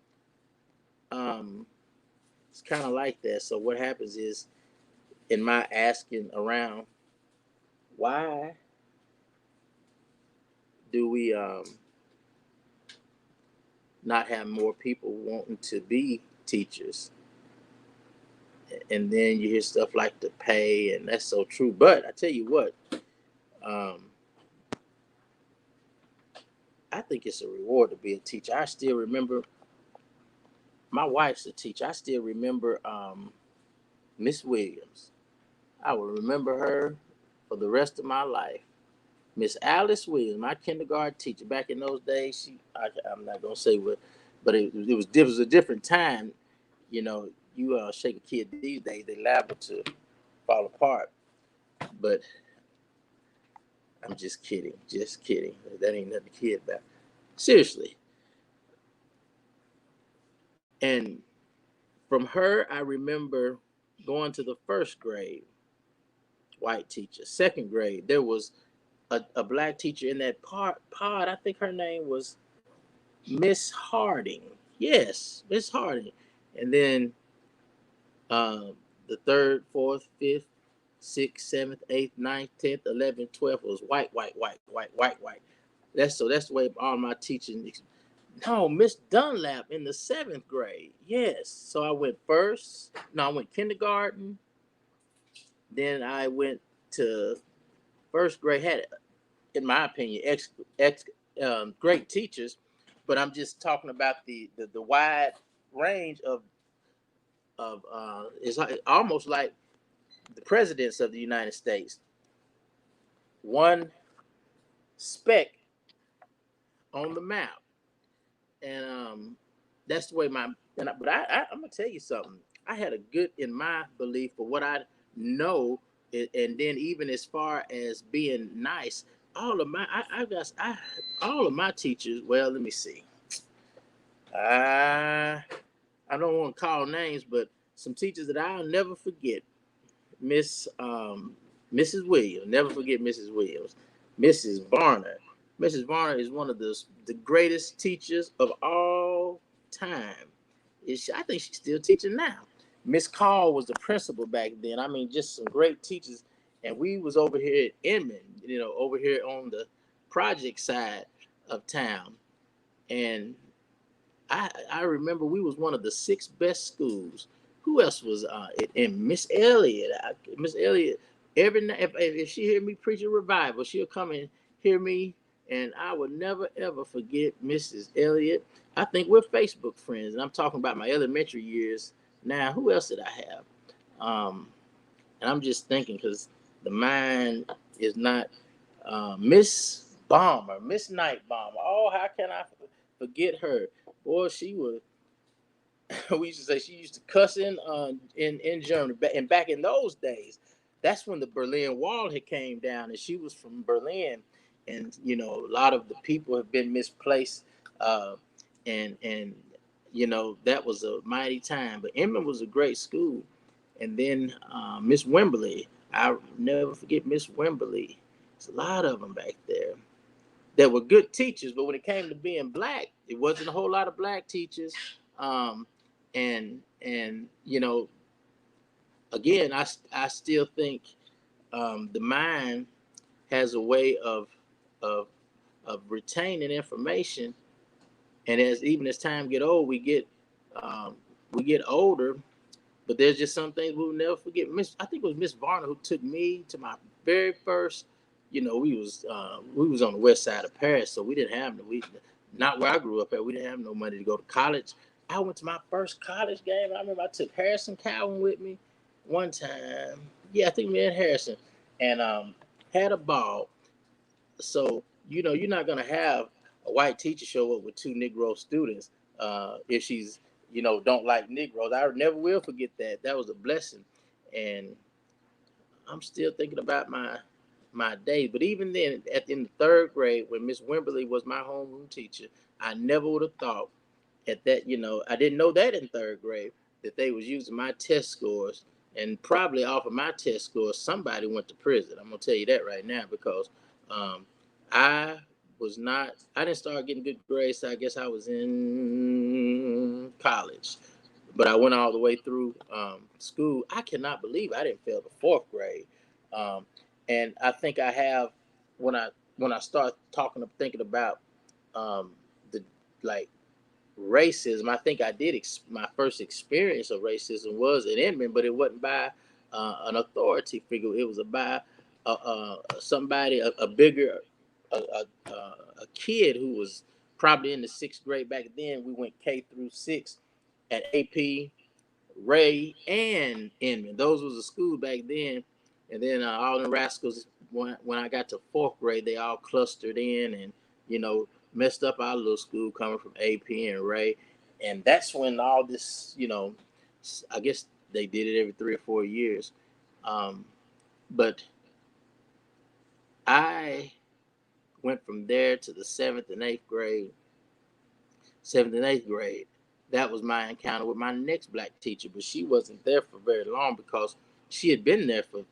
um, it's kind of like that. So what happens is, in my asking around, why do we not have more people wanting to be teachers? And then you hear stuff like the pay, and that's so true. But I tell you what, um, I think it's a reward to be a teacher. I still remember my wife's a teacher. I still remember Miss Williams. I will remember her for the rest of my life. Miss Alice Williams, my kindergarten teacher. Back in those days, I'm not gonna say what, but it was a different time. You know, you shake a kid these days, they liable to fall apart. But I'm just kidding, just kidding. That ain't nothing to kid about. Seriously. And from her, I remember going to the first grade, white teacher. Second grade, there was a black teacher in that pod. I think her name was Miss Harding. Yes, Miss Harding. And then the third, fourth, fifth, sixth, seventh, eighth, ninth, 10th, 11th, 12th was white, white, white, white, white, white. That's the way all my teaching. No, Miss Dunlap in the seventh grade. Yes. So I went first. No, I went kindergarten. Then I went to first grade. Had, in my opinion, great teachers, but I'm just talking about the wide range of it's almost like the presidents of the United States. One speck on the map, and that's the way I'm gonna tell you something. I had a good, in my belief, for what I know, and then even as far as being nice, all of my all of my teachers. Well, let me see. I don't want to call names, but some teachers that I'll never forget. Miss Mrs. Williams. Never forget Mrs. Williams. Mrs. Varner. Mrs. Varner is one of the greatest teachers of all time. I think she's still teaching now. Miss Call was the principal back then. I mean, just some great teachers. And we was over here at Inman, over here on the project side of town. And I remember we was one of the six best schools. Who else was and Miss Elliott. Miss Elliott, every night if she hear me preach a revival, she'll come and hear me, and I will never ever forget Mrs. Elliott. I think we're Facebook friends, and I'm talking about my elementary years. Now, who else did I have? And I'm just thinking because the mind is not Miss Bomber, Miss Night Bomber. Oh, how can I forget her? Boy, she was we used to say she used to cuss in Germany. And back in those days, that's when the Berlin Wall had came down, and she was from Berlin, and a lot of the people have been misplaced, uh, and that was a mighty time. But Inman was a great school, and then Miss Wimberly, I never forget Miss Wimberly. There's a lot of them back there that were good teachers, but when it came to being black, it wasn't a whole lot of black teachers. Um, and again, I still think the mind has a way of of retaining information, and as time get old, um, we get older. But there's just some things we'll never forget. I think it was Miss Varner who took me to my very first. We was on the west side of Paris, so we didn't have not where I grew up at. We didn't have no money to go to college. I went to my first college game. I remember I took Harrison Cowan with me one time. Yeah, I think me and Harrison, and had a ball. So you're not gonna have a white teacher show up with two Negro students if she's don't like Negroes. I never will forget that. That was a blessing, and I'm still thinking about my day. But even then, in the third grade, when Miss Wimberly was my homeroom teacher, I never would have thought at that. I didn't know that in third grade that they was using my test scores, and probably off of my test scores, somebody went to prison. I'm gonna tell you that right now because um, I was not. I didn't start getting good grades. So I guess I was in college, but I went all the way through school. I cannot believe I didn't fail the fourth grade, um, and I think I have when I start thinking about the like racism. I think I did. My first experience of racism was at Inman, but it wasn't by an authority figure. It was by somebody, a bigger, a kid who was probably in the sixth grade back then. We went K through six at AP, Ray, and Inman. Those was the school back then. And then all the rascals, when I got to fourth grade, they all clustered in and, messed up our little school coming from AP and Ray. And that's when all this, I guess they did it every 3 or 4 years. Um, but I went from there to the seventh and eighth grade. That was my encounter with my next black teacher, but she wasn't there for very long because she had been there for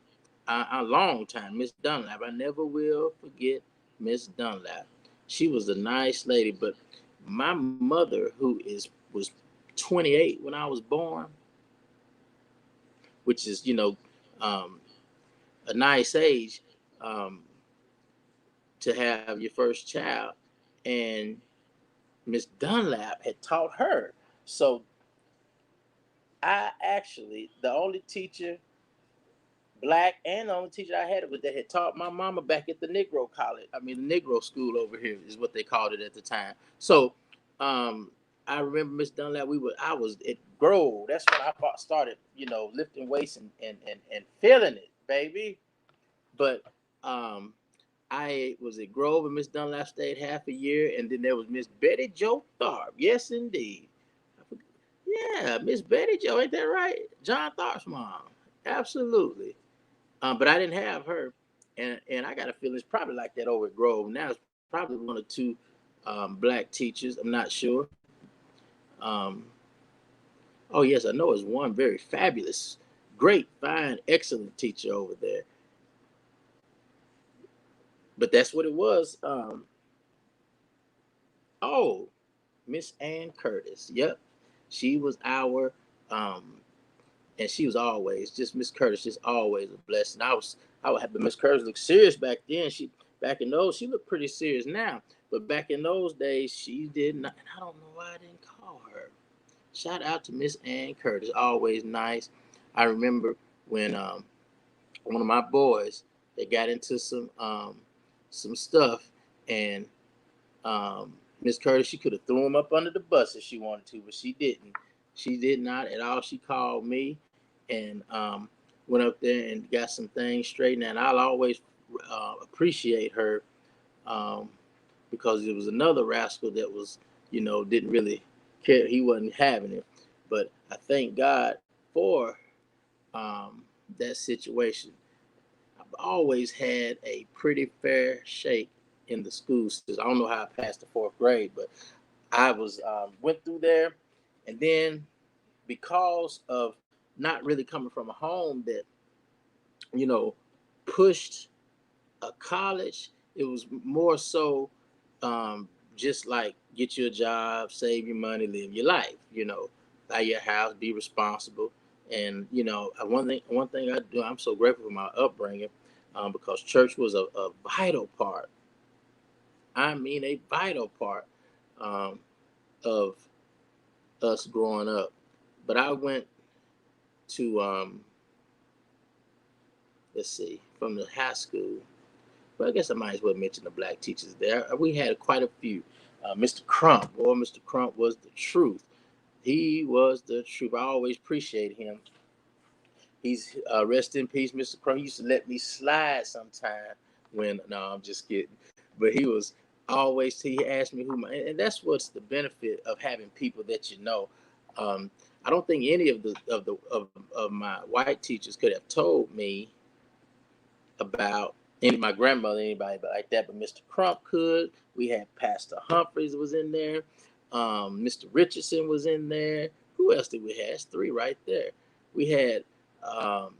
a long time. Miss Dunlap, I never will forget Miss Dunlap. She was a nice lady, but my mother, was 28 when I was born, which is um, a nice age um, to have your first child, and Miss Dunlap had taught her. So I actually, the only teacher, black, and the only teacher I had was that had taught my mama back at the Negro college. I mean, the Negro school over here is what they called it at the time. So, um, I remember Miss Dunlap. I was at Grove. That's when I started, lifting weights and feeling it, baby. But um, I was at Grove, and Miss Dunlap stayed half a year, and then there was Miss Betty Jo Tharp. Yes, indeed. Yeah, Miss Betty Joe, ain't that right? John Tharp's mom. Absolutely. But I didn't have her. And I got a feeling it's probably like that over at Grove. Now it's probably one or two black teachers. I'm not sure. Um, oh, yes, I know it's one very fabulous, great, fine, excellent teacher over there. But that's what it was. Oh, Miss Ann Curtis. Yep. She was our um, and she was always just Miss Curtis, just always a blessing. I would have, but Miss Curtis looked serious back then. Back in those, she looked pretty serious now, but back in those days, she did not. And I don't know why I didn't call her. Shout out to Miss Ann Curtis, always nice. I remember when one of my boys, they got into some stuff, and Miss Curtis, she could have threw him up under the bus if she wanted to, but she didn't. She did not at all. She called me and went up there and got some things straightened. And I'll always appreciate her, um, because it was another rascal that was, didn't really care. He wasn't having it. But I thank God for that situation. I've always had a pretty fair shake in the school system. I don't know how I passed the fourth grade, but I was went through there, and then because of not really coming from a home that you know pushed a college, it was more so just like get you a job, save your money, live your life. Buy your house, be responsible, and one thing I do. I'm so grateful for my upbringing, because church was a vital part. I mean, a vital part um, of us growing up. But I went to let's see, from the high school. Well, I guess I might as well mention the black teachers there. We had quite a few. Mr. Crump, boy, Mr. Crump was the truth. He was the truth. I always appreciate him. He's rest in peace, Mr. Crump. He used to let me slide sometime when no, I'm just kidding. But he was always he asked me and that's what's the benefit of having people that you know. I don't think any of my white teachers could have told me about any my grandmother, anybody like that, but Mr. Crump could. We had Pastor Humphreys was in there. Mr. Richardson was in there. Who else did we have? That's three right there. We had um,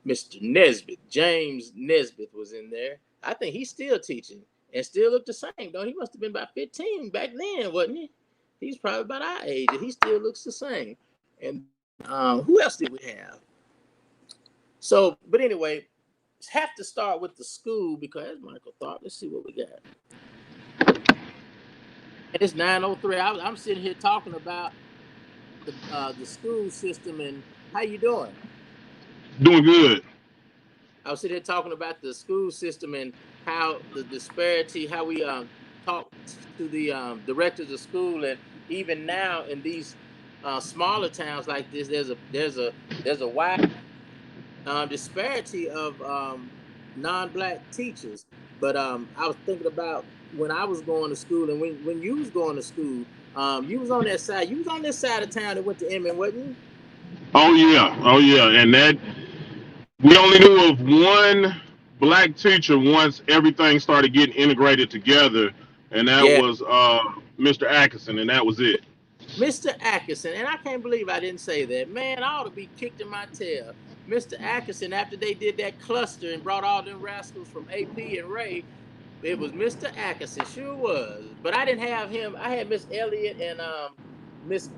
Mr. Nesbitt, James Nesbitt was in there. I think he's still teaching and still looked the same. Though he must have been about 15 back then, wasn't he? He's probably about our age, and he still looks the same. And then who else did we have? So, but anyway, have to start with the school because Michael thought. Let's see what we got. And it's 9:03. I'm sitting here talking about the school system and how you doing. Doing good. I was sitting here talking about the school system and how the disparity, how we talk to the directors of school, and even now in these smaller towns like this, there's a wide disparity of non-black teachers. But I was thinking about when I was going to school and when you was going to school, you was on that side. You was on this side of town that went to Emmett, wasn't you? Oh yeah, oh yeah, and that we only knew of one black teacher once everything started getting integrated together, and that Yeah, was Mr. Atkinson, and that was it. Mr. Atkinson, and I can't believe I didn't say that. Man, I ought to be kicked in my tail. Mr. Atkinson, after they did that cluster and brought all them rascals from AP and Ray, it was Mr. Atkinson, sure was. But I didn't have him. I had Miss Elliott and Miss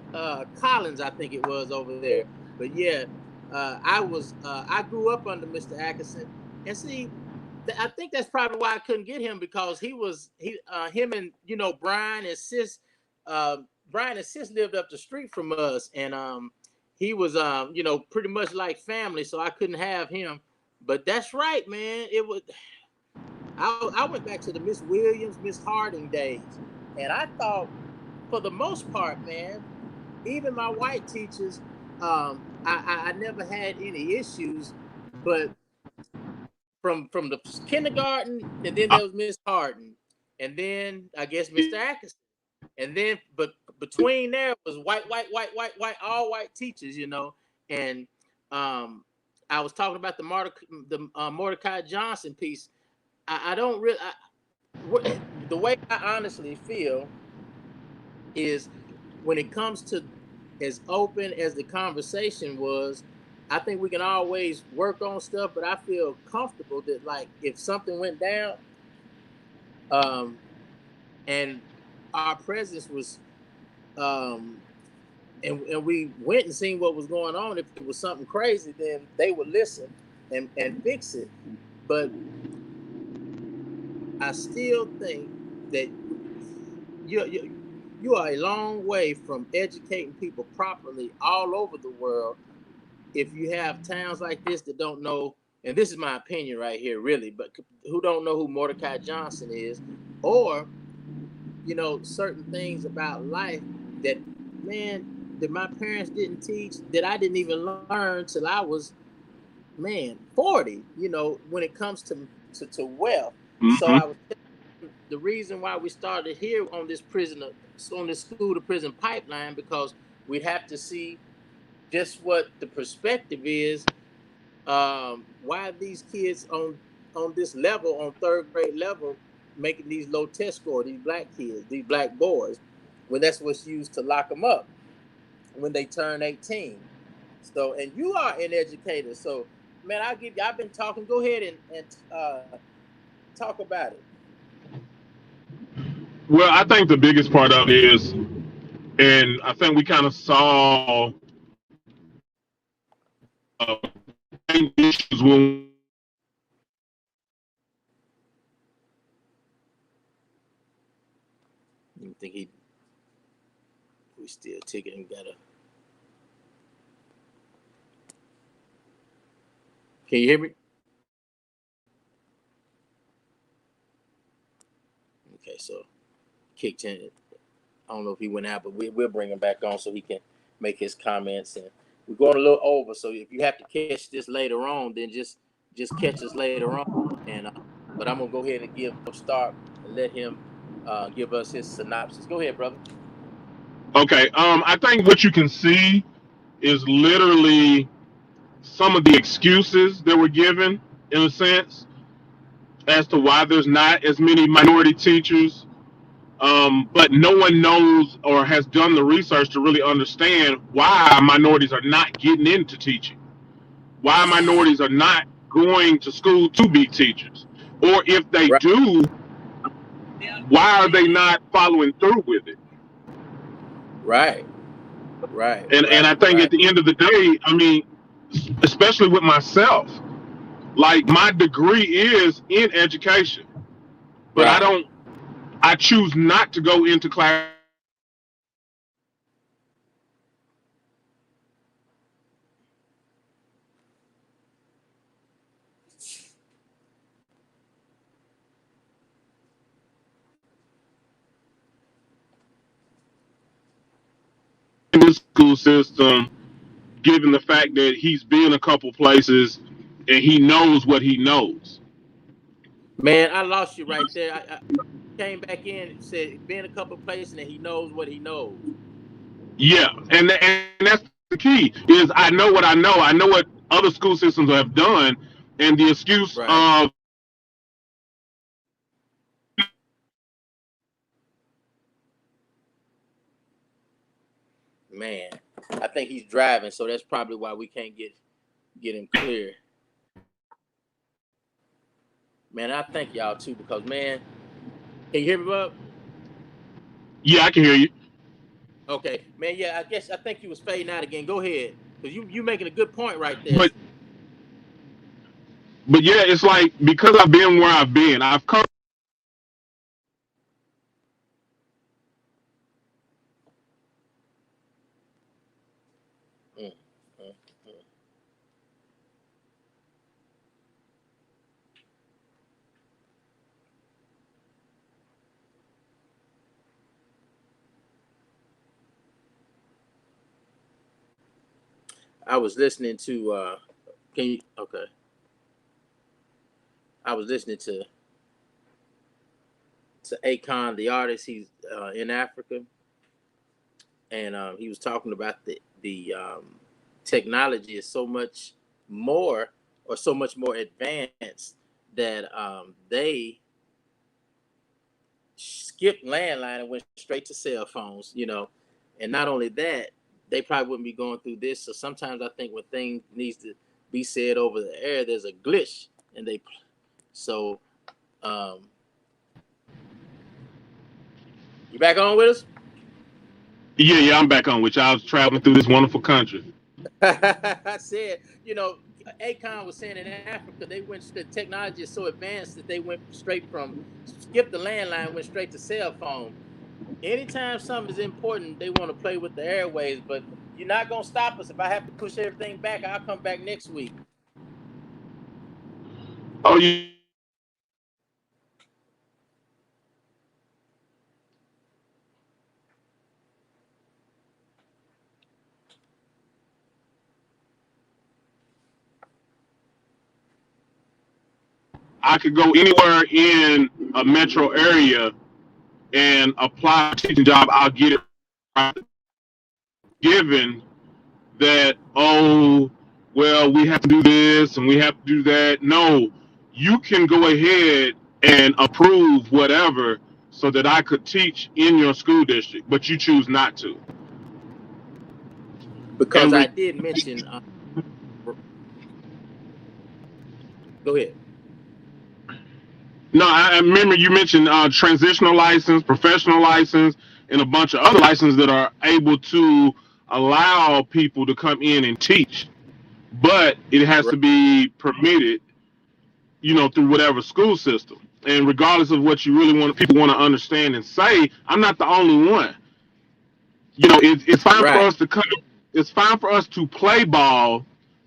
Collins, I think it was over there. But yeah, I grew up under Mr. Atkinson, and see, I think that's probably why I couldn't get him because him and Brian and Sis, Brian and Sis lived up the street from us, and he was pretty much like family, so I couldn't have him. But that's right, man. It was I went back to the Miss Williams, Miss Harding days, and I thought, for the most part, man, even my white teachers, I never had any issues, but from the kindergarten, and then Uh, there was Miss Harding, and then I guess Mr. Atkinson, and then but between there was white, all white teachers, and um, I was talking about the Mordecai Johnson piece. I don't really. The way I honestly feel is when it comes to as open as the conversation was, I think we can always work on stuff, but I feel comfortable that like if something went down, um, and our presence was, um, and we went and seen what was going on. If it was something crazy, then they would listen and fix it. But I still think that you you are a long way from educating people properly all over the world if you have towns like this that don't know, and this is my opinion right here, really, but who don't know who Mordecai Johnson is, or certain things about life that, man, that my parents didn't teach, that I didn't even learn till I was, man, 40. When it comes to wealth. So Mm-hmm. I was the reason why we started here on this school to prison pipeline, because we'd have to see just what the perspective is, why these kids on this level, on third grade level, making these low test scores, these black kids, these black boys, when that's what's used to lock them up when they turn 18. So, and you are an educator, so man, I've been talking. Go ahead and talk about it. Well, I think the biggest part of it is, and I think we kind of saw issues when You think we still ticking? Gotta. Can you hear me? Okay, so kicked in. I don't know if he went out, but we'll bring him back on so he can make his comments. And we're going a little over, so if you have to catch this later on, then just catch us later on. And but I'm gonna go ahead and give Stark and let him give us his synopsis. Go ahead, brother. okay, I think what you can see is literally some of the excuses that were given, in a sense, as to why there's not as many minority teachers. But no one knows or has done the research to really understand why minorities are not getting into teaching, why minorities are not going to school to be teachers, or if they Right, do, why are they not following through with it? right, right, And I right, think at right, the end of the day, I mean, especially with myself, like my degree is in education, but right. I choose not to go into classroom in this school system, given the fact that he's been a couple places and he knows what he knows. Man, I lost you right there. I came back in, said been a couple of places, and he knows what he knows. Yeah, and that's the key is I know what I know. I know what other school systems have done, and the excuse Right, of man. I think he's driving, so that's probably why we can't get him clear. Man, I thank y'all too, because man, can you hear me, Bub? yeah, I can hear you, Okay, man. Yeah, I think you was fading out again. Go ahead, because you making a good point right there. but yeah, it's like because I've been where I've been, I've come. Mm, mm, mm. I was listening to. Can you? Okay, I was listening to Akon, the artist. He's in Africa, and he was talking about the technology is so much more or so much more advanced that they skipped landline and went straight to cell phones. And not only that, they probably wouldn't be going through this. So sometimes I think when things needs to be said over the air, there's a glitch, and so um, you back on with us? Yeah, I'm back on, which I was traveling through this wonderful country. I said, Akon was saying in Africa the technology is so advanced that they went straight from skip the landline, went straight to cell phone. anytime something is important, they want to play with the airways. But you're not gonna stop us. If I have to push everything back, I'll come back next week. Oh, yeah, I can go anywhere in a metro area and apply for a teaching job. I'll get it right. Given that, oh, well, we have to do this and we have to do that. No, you can go ahead and approve whatever so that I could teach in your school district, but you choose not to. Because And I did mention. Go ahead. no, I remember you mentioned transitional license, professional license, and a bunch of other licenses that are able to allow people to come in and teach, but it has Right. to be permitted, through whatever school system. And regardless of what you really want, people want to understand and say, I'm not the only one. It's fine for Right. us to come. It's fine for us to play ball,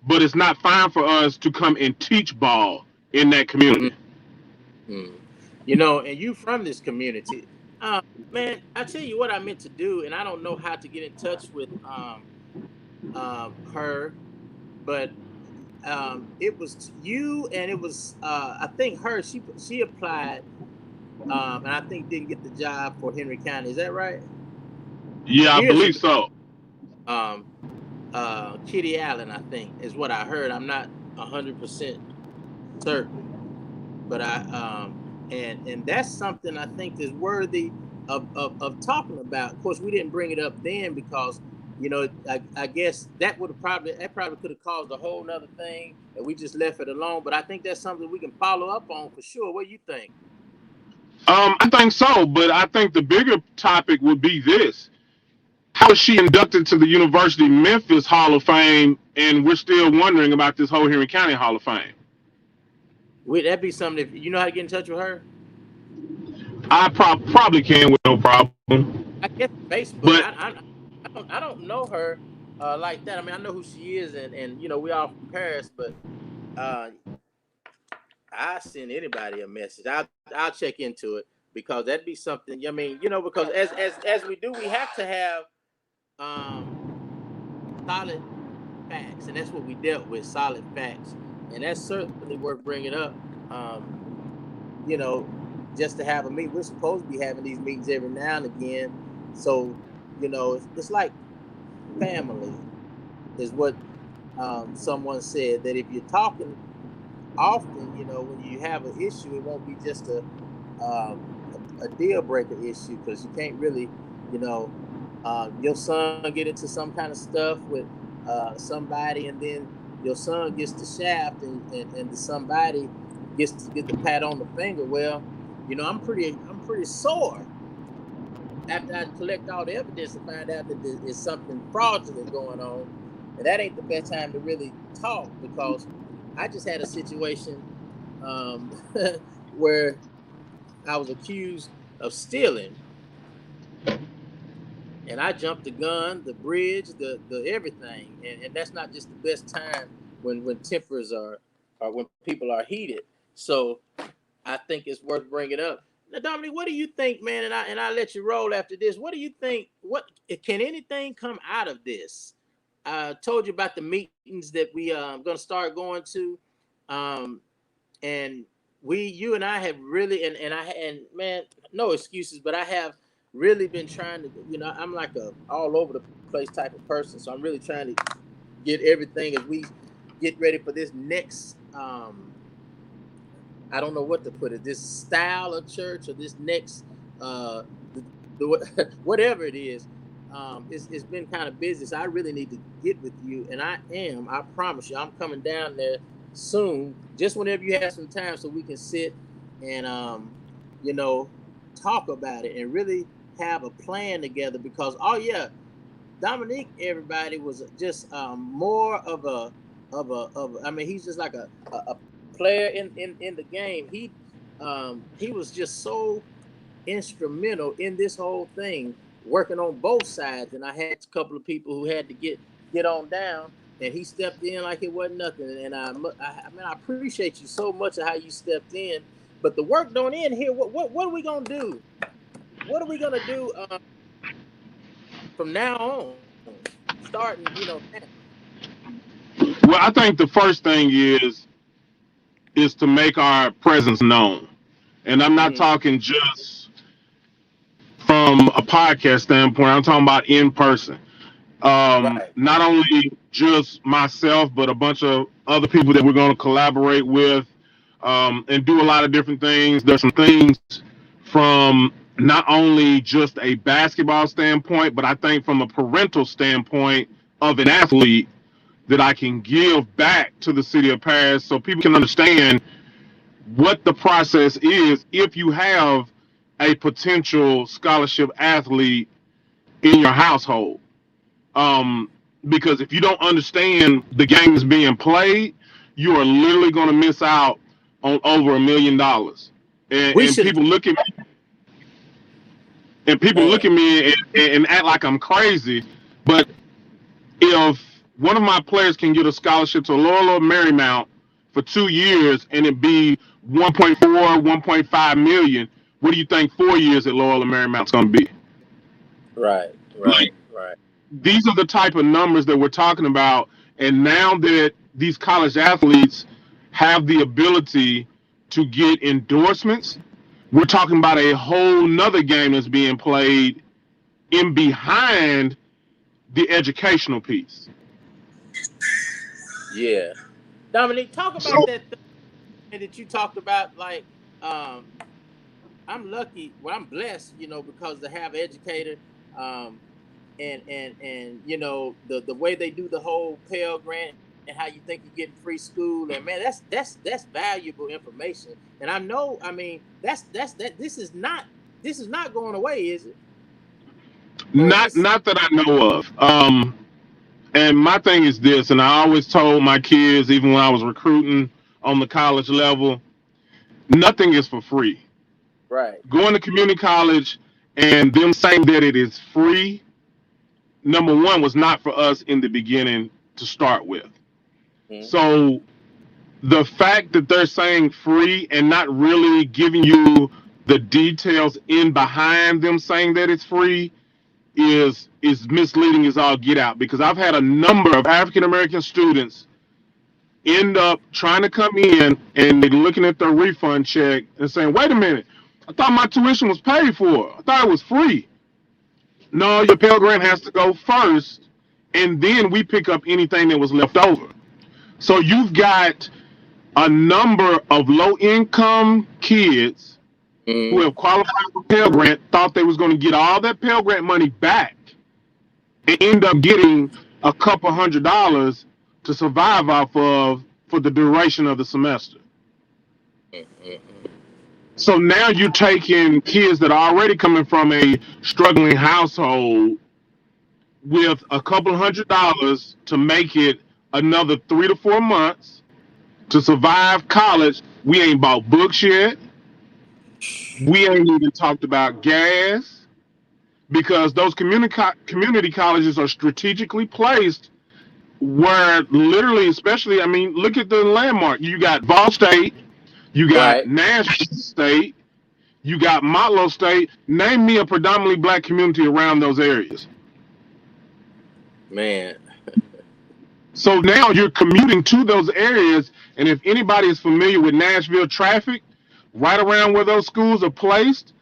but it's not fine for us to come and teach ball in that community. Mm-hmm. And you from this community, uh, man. I tell you what I meant to do, and I don't know how to get in touch with her, but it was you, and it was I think her. She applied, and I think didn't get the job for Henry County. Is that right? Yeah, I Years believe ago. so. Um, Kitty Allen, I think, is what I heard. I'm not 100% certain, but and that's something I think is worthy of talking about. Of course, we didn't bring it up then because I guess that probably could have caused a whole nother thing, and we just left it alone. But I think that's something we can follow up on for sure. What do you think? I think so, but I think the bigger topic would be this: how is she inducted to the University of Memphis Hall of Fame, and we're still wondering about this whole Henry County Hall of Fame? Would that be something? If you know how to get in touch with her, I probably can with no problem, I guess Facebook. but I don't know her like that. I mean, I know who she is, and we all from Paris, but uh, I send anybody a message. I'll check into it because that'd be something. I mean, because as we do, we have to have um solid facts, and that's what we dealt with, solid facts, and that's certainly worth bringing up. Um, you know, just to have a meeting. We're supposed to be having these meetings every now and again, so it's like family is what someone said that if you're talking often, when you have an issue, it won't be just a deal breaker issue because you can't really, you know, your son get into some kind of stuff with somebody, and then your son gets the shaft, and the somebody gets to get the pat on the finger. Well, I'm pretty sore after I collect all the evidence and find out that there is something fraudulent going on, and that ain't the best time to really talk because I just had a situation um, where I was accused of stealing, and I jumped the gun, the bridge, the everything, and that's not just the best time when tempers are or when people are heated. So I think it's worth bringing up. Now, Dominic, what do you think, man? And I let you roll after this. What do you think? What can anything come out of this? I told you about the meetings that we going to start going to, um, and you and I have really, and man, no excuses, but I have really been trying to, I'm like a all over the place type of person, so I'm really trying to get everything as we get ready for this next I don't know what to put it. This style of church or this next, uh, whatever it is, it's been kind of busy. So I really need to get with you, and I am. I promise you, I'm coming down there soon. Just whenever you have some time, so we can sit and you know, talk about it and really have a plan together. Because oh yeah, Dominique, everybody was just more I mean, he's just like a player in the game. He was just so instrumental in this whole thing, working on both sides. And I had a couple of people who had to get on down, and he stepped in like it wasn't nothing. And I mean, I appreciate you so much of how you stepped in. But the work don't end here. What are we gonna do? What are we gonna do from now on? Starting, now. Well, I think the first thing is to make our presence known. And I'm not Mm-hmm. talking just from a podcast standpoint, I'm talking about in person. Right. Not only just myself, but a bunch of other people that we're going to collaborate with and do a lot of different things. There's some things from not only just a basketball standpoint, but I think from a parental standpoint of an athlete that I can give back to the city of Paris so people can understand what the process is if you have a potential scholarship athlete in your household. Um, because if you don't understand the game that's being played, you are literally going to miss out on over $1 million. We And should people look at me and people look man. at me and act like I'm crazy. But if one of my players can get a scholarship to Loyola Marymount for 2 years and it be 1.4, 1.5 million, what do you think 4 years at Loyola Marymount's going to be? Right, Like, right, right. these are the type of numbers that we're talking about. And now that these college athletes have the ability to get endorsements, we're talking about a whole nother game that's being played in behind the educational piece. Yeah. Dominique, talk about So, that thing that you talked about. Like, um, I'm lucky. Well, I'm blessed, because to have an educator, um, and the way they do the whole Pell Grant and how you think you're getting free school, and man, that's valuable information. And I know, I mean, that's that. This is not going away, is it? Or is this? not that I know of. And my thing is this, and I always told my kids, even when I was recruiting on the college level, nothing is for free. Right. Going to community college and them saying that it is free, number one, was not for us in the beginning to start with. Mm-hmm. So the fact that they're saying free and not really giving you the details in behind them saying that it's free is misleading as all get out, because I've had a number of African American students end up trying to come in and they're looking at their refund check and saying, wait a minute, I thought my tuition was paid for. I thought it was free. No, your Pell Grant has to go first, and then we pick up anything that was left over. So you've got a number of low income kids who Mm-hmm. have qualified for Pell Grant, thought they was going to get all that Pell Grant money back, and end up getting a couple $100 to survive off of for the duration of the semester. Mm-hmm. So now you're taking kids that are already coming from a struggling household with a couple $100 to make it another 3 to 4 months to survive college. We ain't bought books yet. We ain't even talked about gas, because those community colleges are strategically placed where literally, especially, I mean, look at the landmark. You got Ball State, you got Right, Nashville State, you got Motlow State. Name me a predominantly black community around those areas. man. So now you're commuting to those areas, and if anybody is familiar with Nashville traffic, right around where those schools are placed,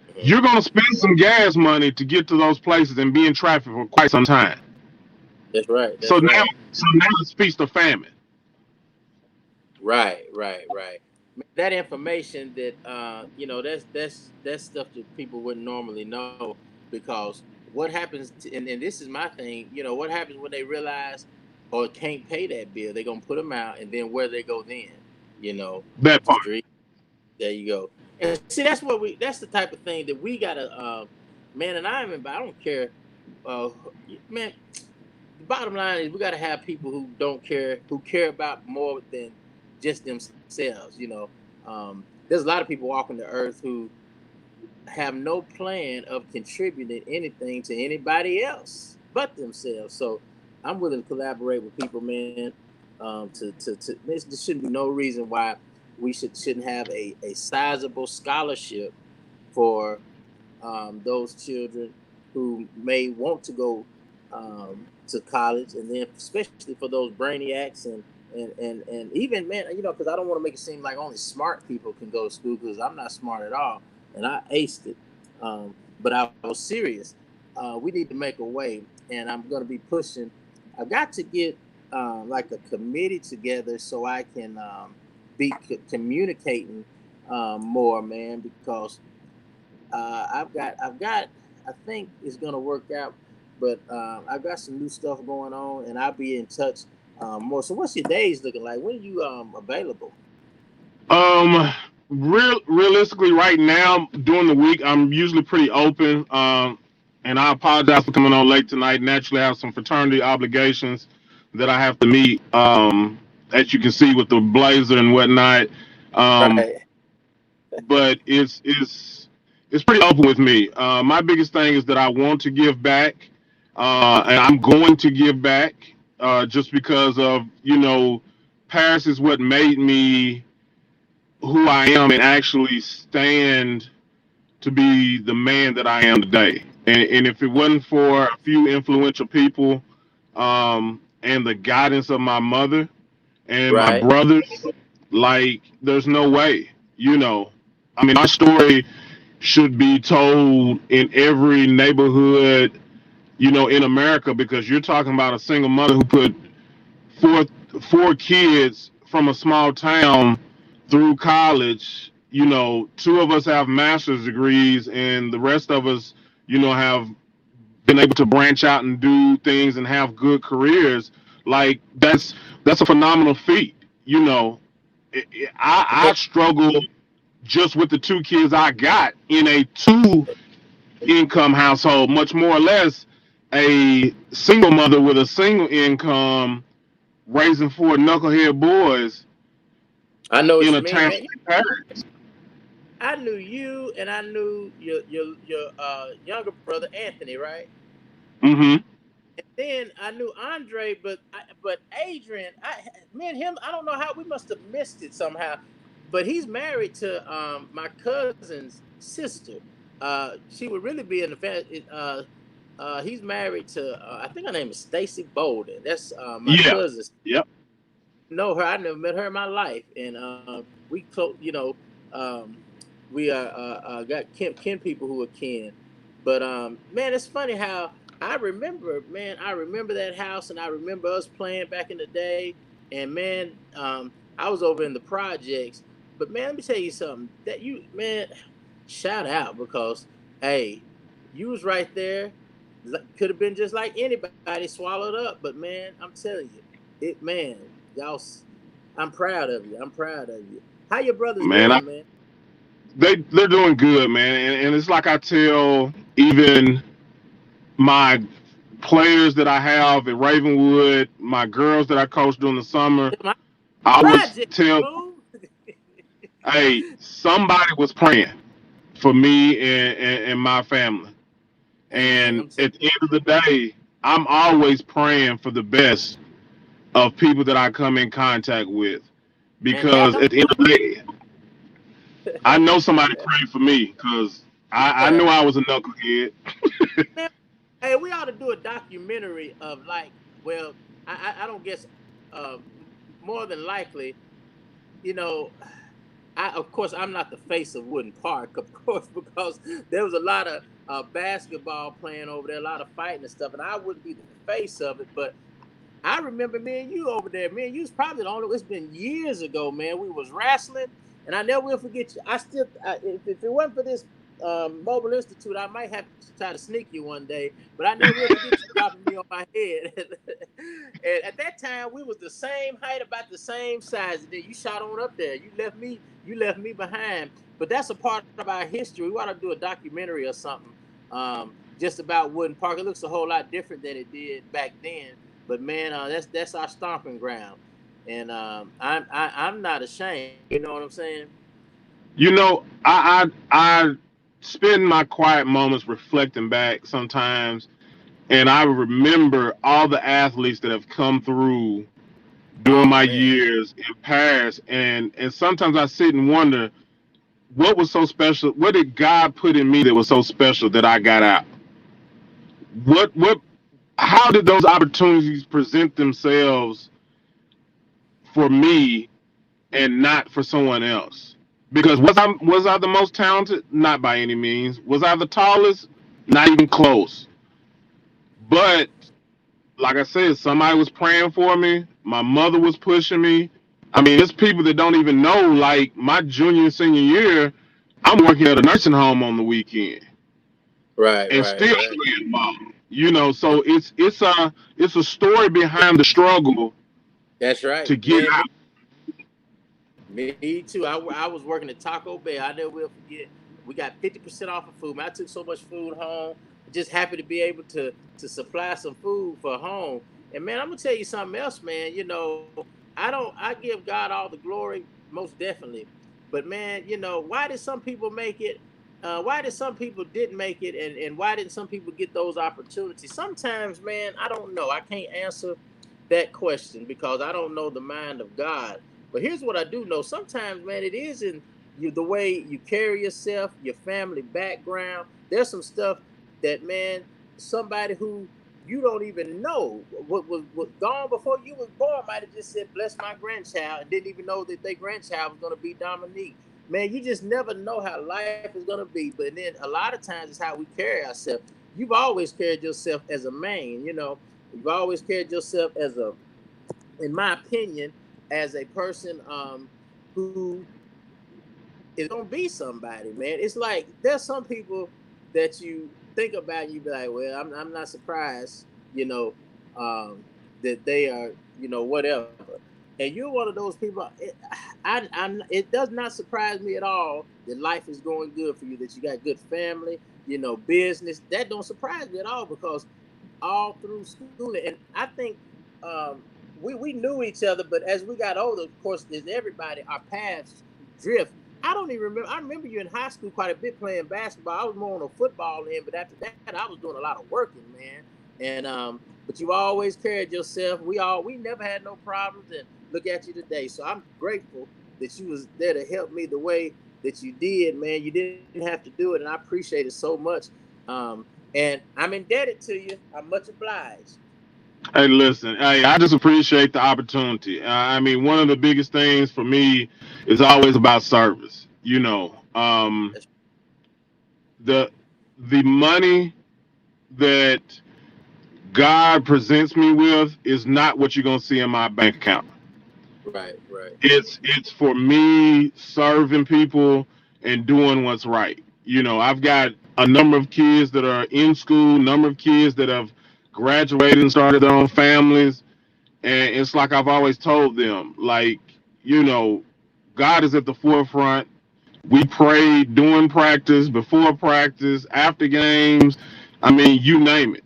Mm-hmm. you're going to spend some gas money to get to those places and be in traffic for quite some time. That's right. So That's now, right. so now it's feast of famine. Right, right, right. That information that that's stuff that people wouldn't normally know, because what happens and this is my thing, what happens when they realize or can't pay that bill, they're gonna put them out, and then where they go then, you know, That part. street. There you go. And see, that's the type of thing that we gotta man, and I don't care, uh man, the bottom line is we got to have people who care about more than just themselves. There's a lot of people walking the earth who have no plan of contributing anything to anybody else but themselves. So I'm willing to collaborate with people, man. There shouldn't be no reason why we shouldn't have a sizable scholarship for those children who may want to go to college, and then especially for those brainiacs and even, man, because I don't want to make it seem like only smart people can go to school, because I'm not smart at all, and I aced it. But I was serious. We need to make a way, and I'm going to be pushing. I've got to get like a committee together so I can be communicating more, man, because I've got. I think it's gonna work out, but I've got some new stuff going on, and I'll be in touch more. So, what's your days looking like? When are you available? Um, realistically, right now during the week, I'm usually pretty open. And I apologize for coming on late tonight. Naturally, I have some fraternity obligations that I have to meet. As you can see with the blazer and whatnot. Um, Right, but it's pretty open with me. My biggest thing is that I want to give back, and I'm going to give back, just because of Paris is what made me who I am and actually stand to be the man that I am today. And if it wasn't for a few influential people, and the guidance of my mother and my right. brothers, like, there's no way. You know, I mean, my story should be told in every neighborhood, in America, because you're talking about a single mother who put four four kids from a small town through college. Two of us have master's degrees, and the rest of us, have been able to branch out and do things and have good careers. Like, that's a phenomenal feat. I struggle just with the two kids I got in a two income household, much more or less a single mother with a single income raising four knucklehead boys I know what in you a mean, town man. like Paris. I knew you, and I knew your younger brother Anthony, right? Mm-hmm. And then I knew Andre, but Adrian, me and him, I don't know how we must have missed it somehow, but he's married to my cousin's sister. She would really be in the family. He's married to I think her name is Stacy Bolden. That's my Yeah. cousin. Yep. Know her. I never met her in my life, and we close. Um, we are got kin people who are kin. But man, it's funny how I remember, man. I remember that house, and I remember us playing back in the day. And man, I was over in the projects. But man, let me tell you something. That you, man, shout out, because hey, you was right there. Could have been just like anybody swallowed up, but man, I'm telling you, it, man, y'all. I'm proud of you. I'm proud of you. How your brothers Man, doing, man? they're doing good, man, and it's like I tell even my players that I have at Ravenwood, my girls that I coach during the summer. My I always project, tell, boo. hey, somebody was praying for me and my family. Hey, man, And I'm telling at the end of the day, I'm always praying for the best of people that I come in contact with. you, man. Hell Because at the end of the day, I no. know somebody prayed for me, because I Yeah, knew I was a knucklehead. man. Hey, we ought to do a documentary of, like, well, I don't guess, more than likely, you know, of course, I'm not the face of Wooden Park, of course, because there was a lot of basketball playing over there, a lot of fighting and stuff, and I wouldn't be the face of it. But I remember me and you over there. Me and you was probably the only. It's been years ago, man. We was wrestling, and I never will forget you. If it wasn't for this mobile institute, I might have to try to sneak you one day. But I never will forget you dropping me on my head. And at that time, we was the same height, about the same size. And then you shot on up there. You left me. You left me behind. But that's a part of our history. We want to do a documentary or something, just about Wooden Park. It looks a whole lot different than it did back then, but man, that's our stomping ground, and I'm not ashamed. You know what I'm saying? You know, I spend my quiet moments reflecting back sometimes, and I remember all the athletes that have come through during Oh my man. years in Paris, and sometimes I sit and wonder what was so special. What did God put in me that was so special that I got out? What? How did those opportunities present themselves for me and not for someone else? Because was I the most talented? Not by any means. Was I the tallest? Not even close. But like I said, somebody was praying for me. My mother was pushing me. I mean, it's people that don't even know. Like my junior and senior year, I'm working at a nursing home on the weekend Right, and right, still right. playing ball. You know, so it's a story behind the struggle That's right, to get man. out. Me too. I was working at Taco Bell. I never will forget. We got 50% off of food. Man, I took so much food home. Just happy to be able to supply some food for home. And man, I'm gonna tell you something else, man. I give God all the glory, most definitely. But man, why did some people make it? Why did some people didn't make it? And why didn't some people get those opportunities? Sometimes, man, I don't know. I can't answer that question because I don't know the mind of God. But here's what I do know. Sometimes, man, it is in the way you carry yourself, your family background. There's some stuff that, man, somebody who you don't even know what gone before you was born might have just said, "Bless my grandchild," and didn't even know that their grandchild was going to be Dominique. Man, you just never know how life is going to be. But then a lot of times it's how we carry ourselves. You've always carried yourself as a man. You've always carried yourself as in my opinion, as a person who is gonna be somebody, man. It's like there's some people that you think about and you be like, well, I'm not surprised, you know, that they are, whatever. And you're one of those people. It does not surprise me at all that life is going good for you, that you got good family, business. That don't surprise me at all because all through schooling, and I think um, we knew each other, but as we got older, of course, as everybody, our paths drift. I don't even remember. I remember you in high school quite a bit playing basketball. I was more on a football end, but after that, I was doing a lot of working, man. And but you always carried yourself. We never had no problems, and look at you today. So I'm grateful that you was there to help me the way that you did, man. You didn't have to do it, and I appreciate it so much. Um, and I'm indebted to you. I'm much obliged. Hey, listen, hey, I just appreciate the opportunity. I mean, one of the biggest things for me is always about service. The the money that God presents me with is not what you're gonna see in my bank account. Right, right. It's for me serving people and doing what's right. I've got a number of kids that are in school, number of kids that have graduated and started their own families, and it's like I've always told them, like, you know, God is at the forefront. We pray during practice, before practice, after games. I mean, you name it.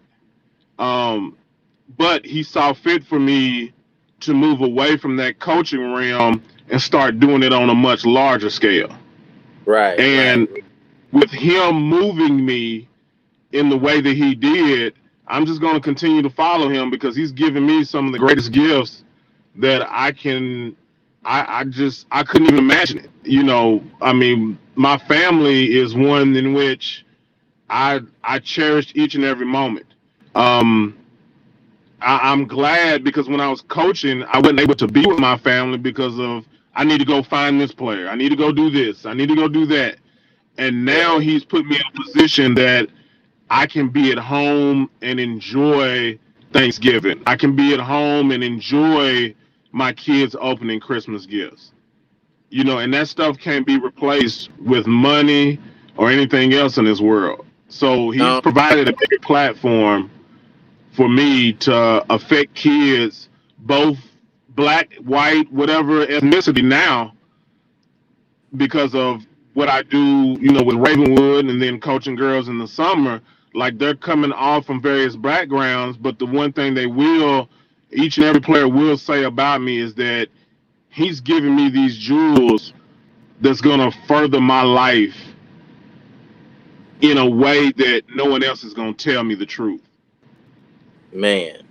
Um, but He saw fit for me to move away from that coaching realm and start doing it on a much larger scale. Right, right. And with Him moving me in the way that He did, I'm just going to continue to follow Him because He's given me some of the greatest gifts that I couldn't even imagine it. I mean, my family is one in which I cherished each and every moment. Um, I'm glad because when I was coaching, I wasn't able to be with my family because of I need to go find this player. I need to go do this. I need to go do that. And now Right. He's put me in a position that I can be at home and enjoy Thanksgiving. I can be at home and enjoy my kids opening Christmas gifts. And that stuff can't be replaced with money or anything else in this world. So He's No, provided a bigger platform for me to affect kids, both black, white, whatever ethnicity now, because of what I do, with Ravenwood and then coaching girls in the summer. Like they're coming off from various backgrounds, but the one thing each and every player will say about me is that he's giving me these jewels that's gonna further my life in a way that no one else is going to tell me the truth. Man.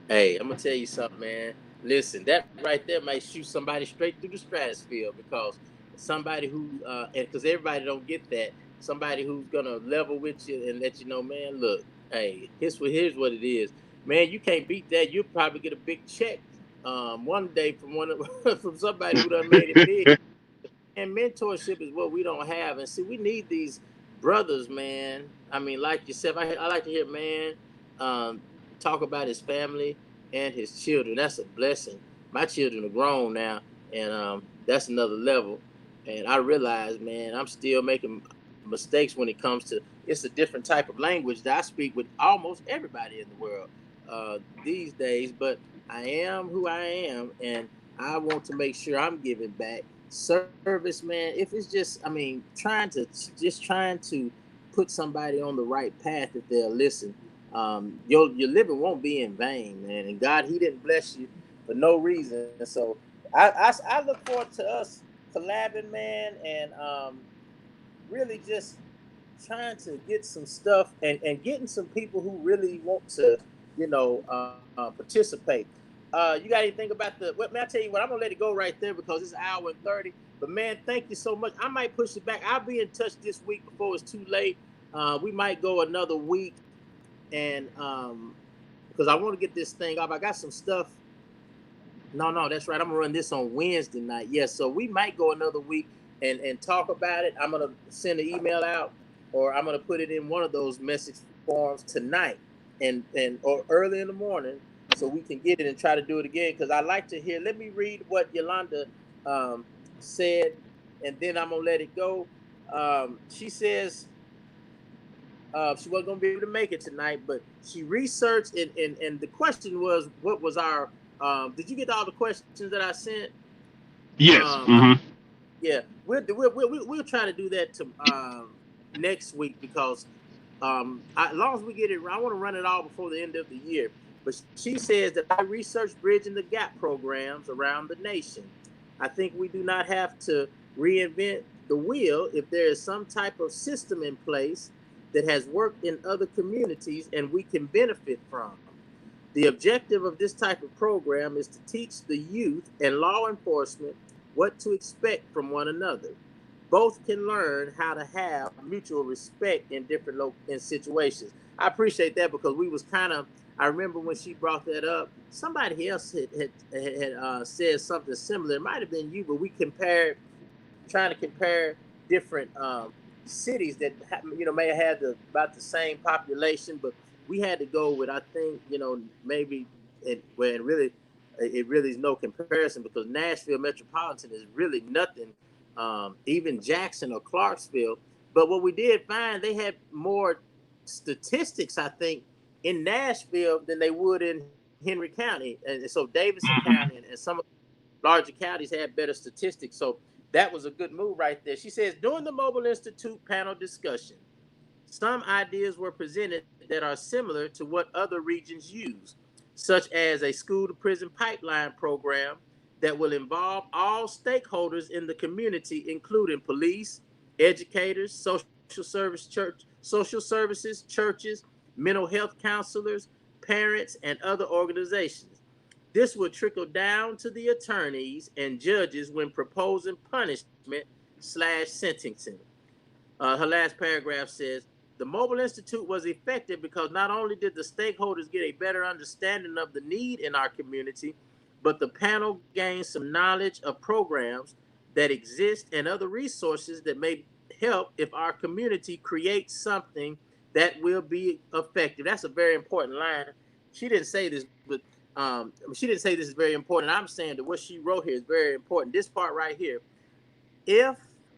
Hey, I'm gonna tell you something, man. Listen, that right there might shoot somebody straight through the stratosphere because somebody who's and because everybody don't get that, somebody who's gonna level with you and let you know, man, look, hey, here's what it is, man. You can't beat that. You'll probably get a big check one day from from somebody who done made it big. And mentorship is what we don't have. And see, we need these brothers, man. I mean, like yourself, I like to hear man um, talk about his family and his children. That's a blessing. My children are grown now, and that's another level. And I realize, man, I'm still making mistakes when it comes to it's a different type of language that I speak with almost everybody in the world these days. But I am who I am, and I want to make sure I'm giving back service, man. If it's just, I mean, trying to put somebody on the right path if they'll listen. Your living won't be in vain, man. And God, He didn't bless you for no reason. So I look forward to us collabing, man, and really just trying to get some stuff and getting some people who really want to, participate. You got anything about the? What, man, I tell you what, I'm gonna let it go right there because it's an hour and 30. But man, thank you so much. I might push it back. I'll be in touch this week before it's too late. We might go another week, and because I want to get this thing off. I got some stuff. No, that's right. I'm gonna run this on Wednesday night. Yes, so we might go another week and talk about it. I'm gonna send an email out, or I'm gonna put it in one of those message forms tonight, and or early in the morning, so we can get it and try to do it again. Because I like to hear. Let me read what Yolanda um, said, and then I'm gonna let it go. She says she wasn't going to be able to make it tonight, but she researched and the question was, what was our? Did you get all the questions that I sent? Yes. I, Hmm. yeah, we'll try to do that to next week because as long as we get it, I want to run it all before the end of the year. But she says that I researched bridging the gap programs around the nation. I think we do not have to reinvent the wheel if there is some type of system in place that has worked in other communities and we can benefit from. The objective of this type of program is to teach the youth and law enforcement what to expect from one another. Both can learn how to have mutual respect in different in situations. I appreciate that because we was kind of. I remember when she brought that up. Somebody else had said something similar. It might have been you, but we compared, trying to compare different cities that may have had about the same population, but we had to go with I think maybe when really it really is no comparison because Nashville metropolitan is really nothing, even Jackson or Clarksville. But what we did find, they had more statistics, I think, in Nashville than they would in Henry County, and so Davidson County and some of the larger counties had better statistics. So that was a good move right there. She says during the Mobile Institute panel discussion, some ideas were presented that are similar to what other regions use, such as a school to prison pipeline program that will involve all stakeholders in the community, including police, educators, social services, churches, mental health counselors, parents, and other organizations. This would trickle down to the attorneys and judges when proposing punishment slash sentencing. Her last paragraph says the Mobile Institute was effective because not only did the stakeholders get a better understanding of the need in our community, but the panel gained some knowledge of programs that exist and other resources that may help if our community creates something that will be effective. That's a very important line. She didn't say this, but she didn't say this is very important. I'm saying that what she wrote here is very important. This part right here, if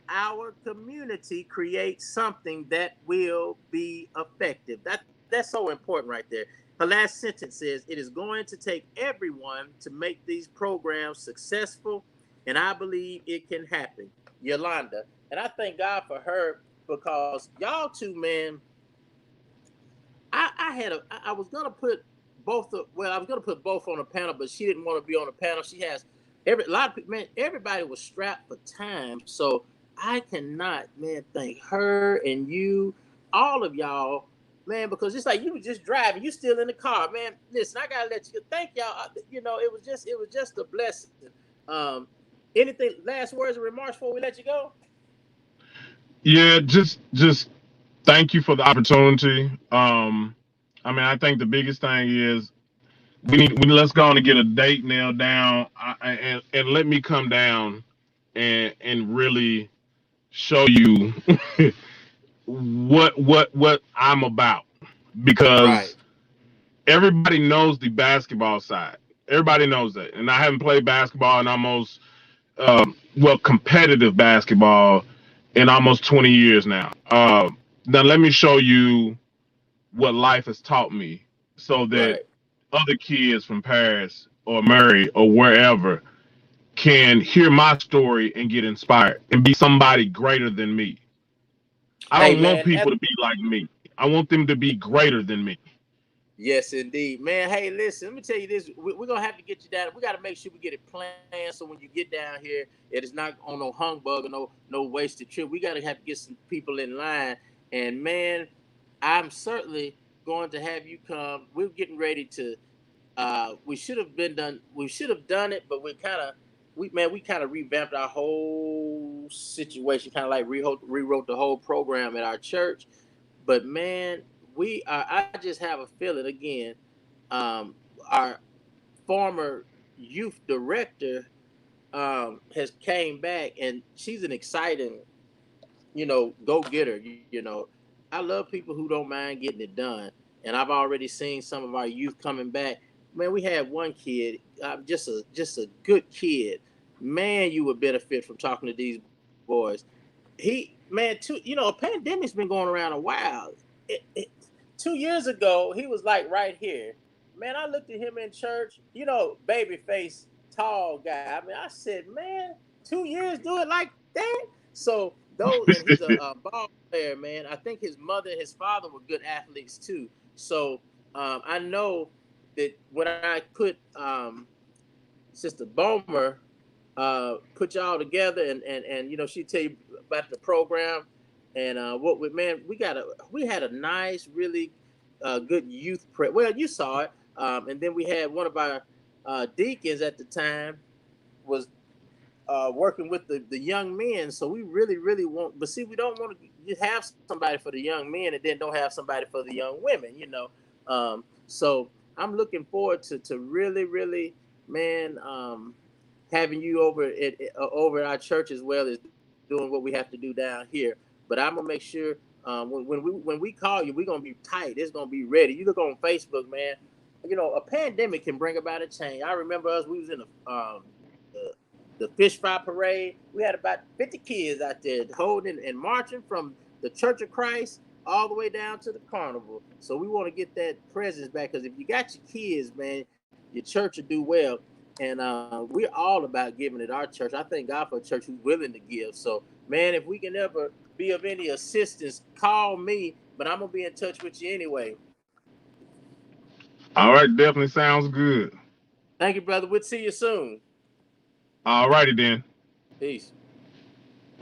our community creates something that will be effective. That's so important right there. Her last sentence says it is going to take everyone to make these programs successful, and I believe it can happen. Yolanda. And I thank God for her because y'all two, man, I was gonna put I was gonna put both on a panel, but she didn't want to be on a panel. She has a lot of people, man. Everybody was strapped for time, so I cannot, man, thank her and you. all of y'all, man, because it's like you were just driving, you still in the car, man. Listen, I gotta let you thank y'all. It was just a blessing. Um, anything last words or remarks before we let you go? Yeah, just thank you for the opportunity. I mean, I think the biggest thing is let's go on and get a date nailed down, and let me come down and really show you what I'm about, Right. because everybody knows the basketball side. Everybody knows that, and I haven't played basketball in almost competitive basketball in almost 20 years now. Now let me show you what life has taught me, so that Right. other kids from Paris or Murray or wherever can hear my story and get inspired and be somebody greater than me. I Hey, don't want man. people to be like me. I want them to be greater than me. Yes, indeed, man. Hey, listen, let me tell you this. We're gonna have to get you down. We got to make sure we get it planned so when you get down here, it is not on no humbug or no wasted trip. We got to have to get some people in line. And man, I'm certainly going to have you come. We're getting ready to. We should have been done. We should have done it, but we kind of revamped our whole situation. Kind of like rewrote the whole program at our church. But man, we are. I just have a feeling again. Our former youth director has came back, and she's an exciting, go getter. I love people who don't mind getting it done, and I've already seen some of our youth coming back. Man, we had one kid, just a good kid. Man, you would benefit from talking to these boys. A pandemic's been going around a while. It 2 years ago, he was like right here. Man, I looked at him in church, baby face, tall guy. I mean, I said, man, 2 years do it like that. So those, and he's a ball player, man. I think his mother and his father were good athletes too. So I know that when I put Sister Bomer put y'all together, and she tell you about the program, and what we man we had a nice, really good youth well, you saw it, and then we had one of our deacons at the time was working with the young men. So we really want, but see, we don't want to have somebody for the young men and then don't have somebody for the young women. So I'm looking forward to really, man, having you over at our church, as well as doing what we have to do down here. But I'm gonna make sure when we call you, we're gonna be tight. It's gonna be ready. You look on Facebook, man. A pandemic can bring about a change. I remember us. We was in the fish fry parade. We had about 50 kids out there holding and marching from the Church of Christ all the way down to the carnival. So we want to get that presence back, because if you got your kids, man, your church will do well. And we're all about giving at our church. I thank God for a church who's willing to give. So, man, if we can ever be of any assistance, call me. But I'm gonna be in touch with you anyway. All right, definitely sounds good. Thank you, brother. We'll see you soon. All righty then. Peace.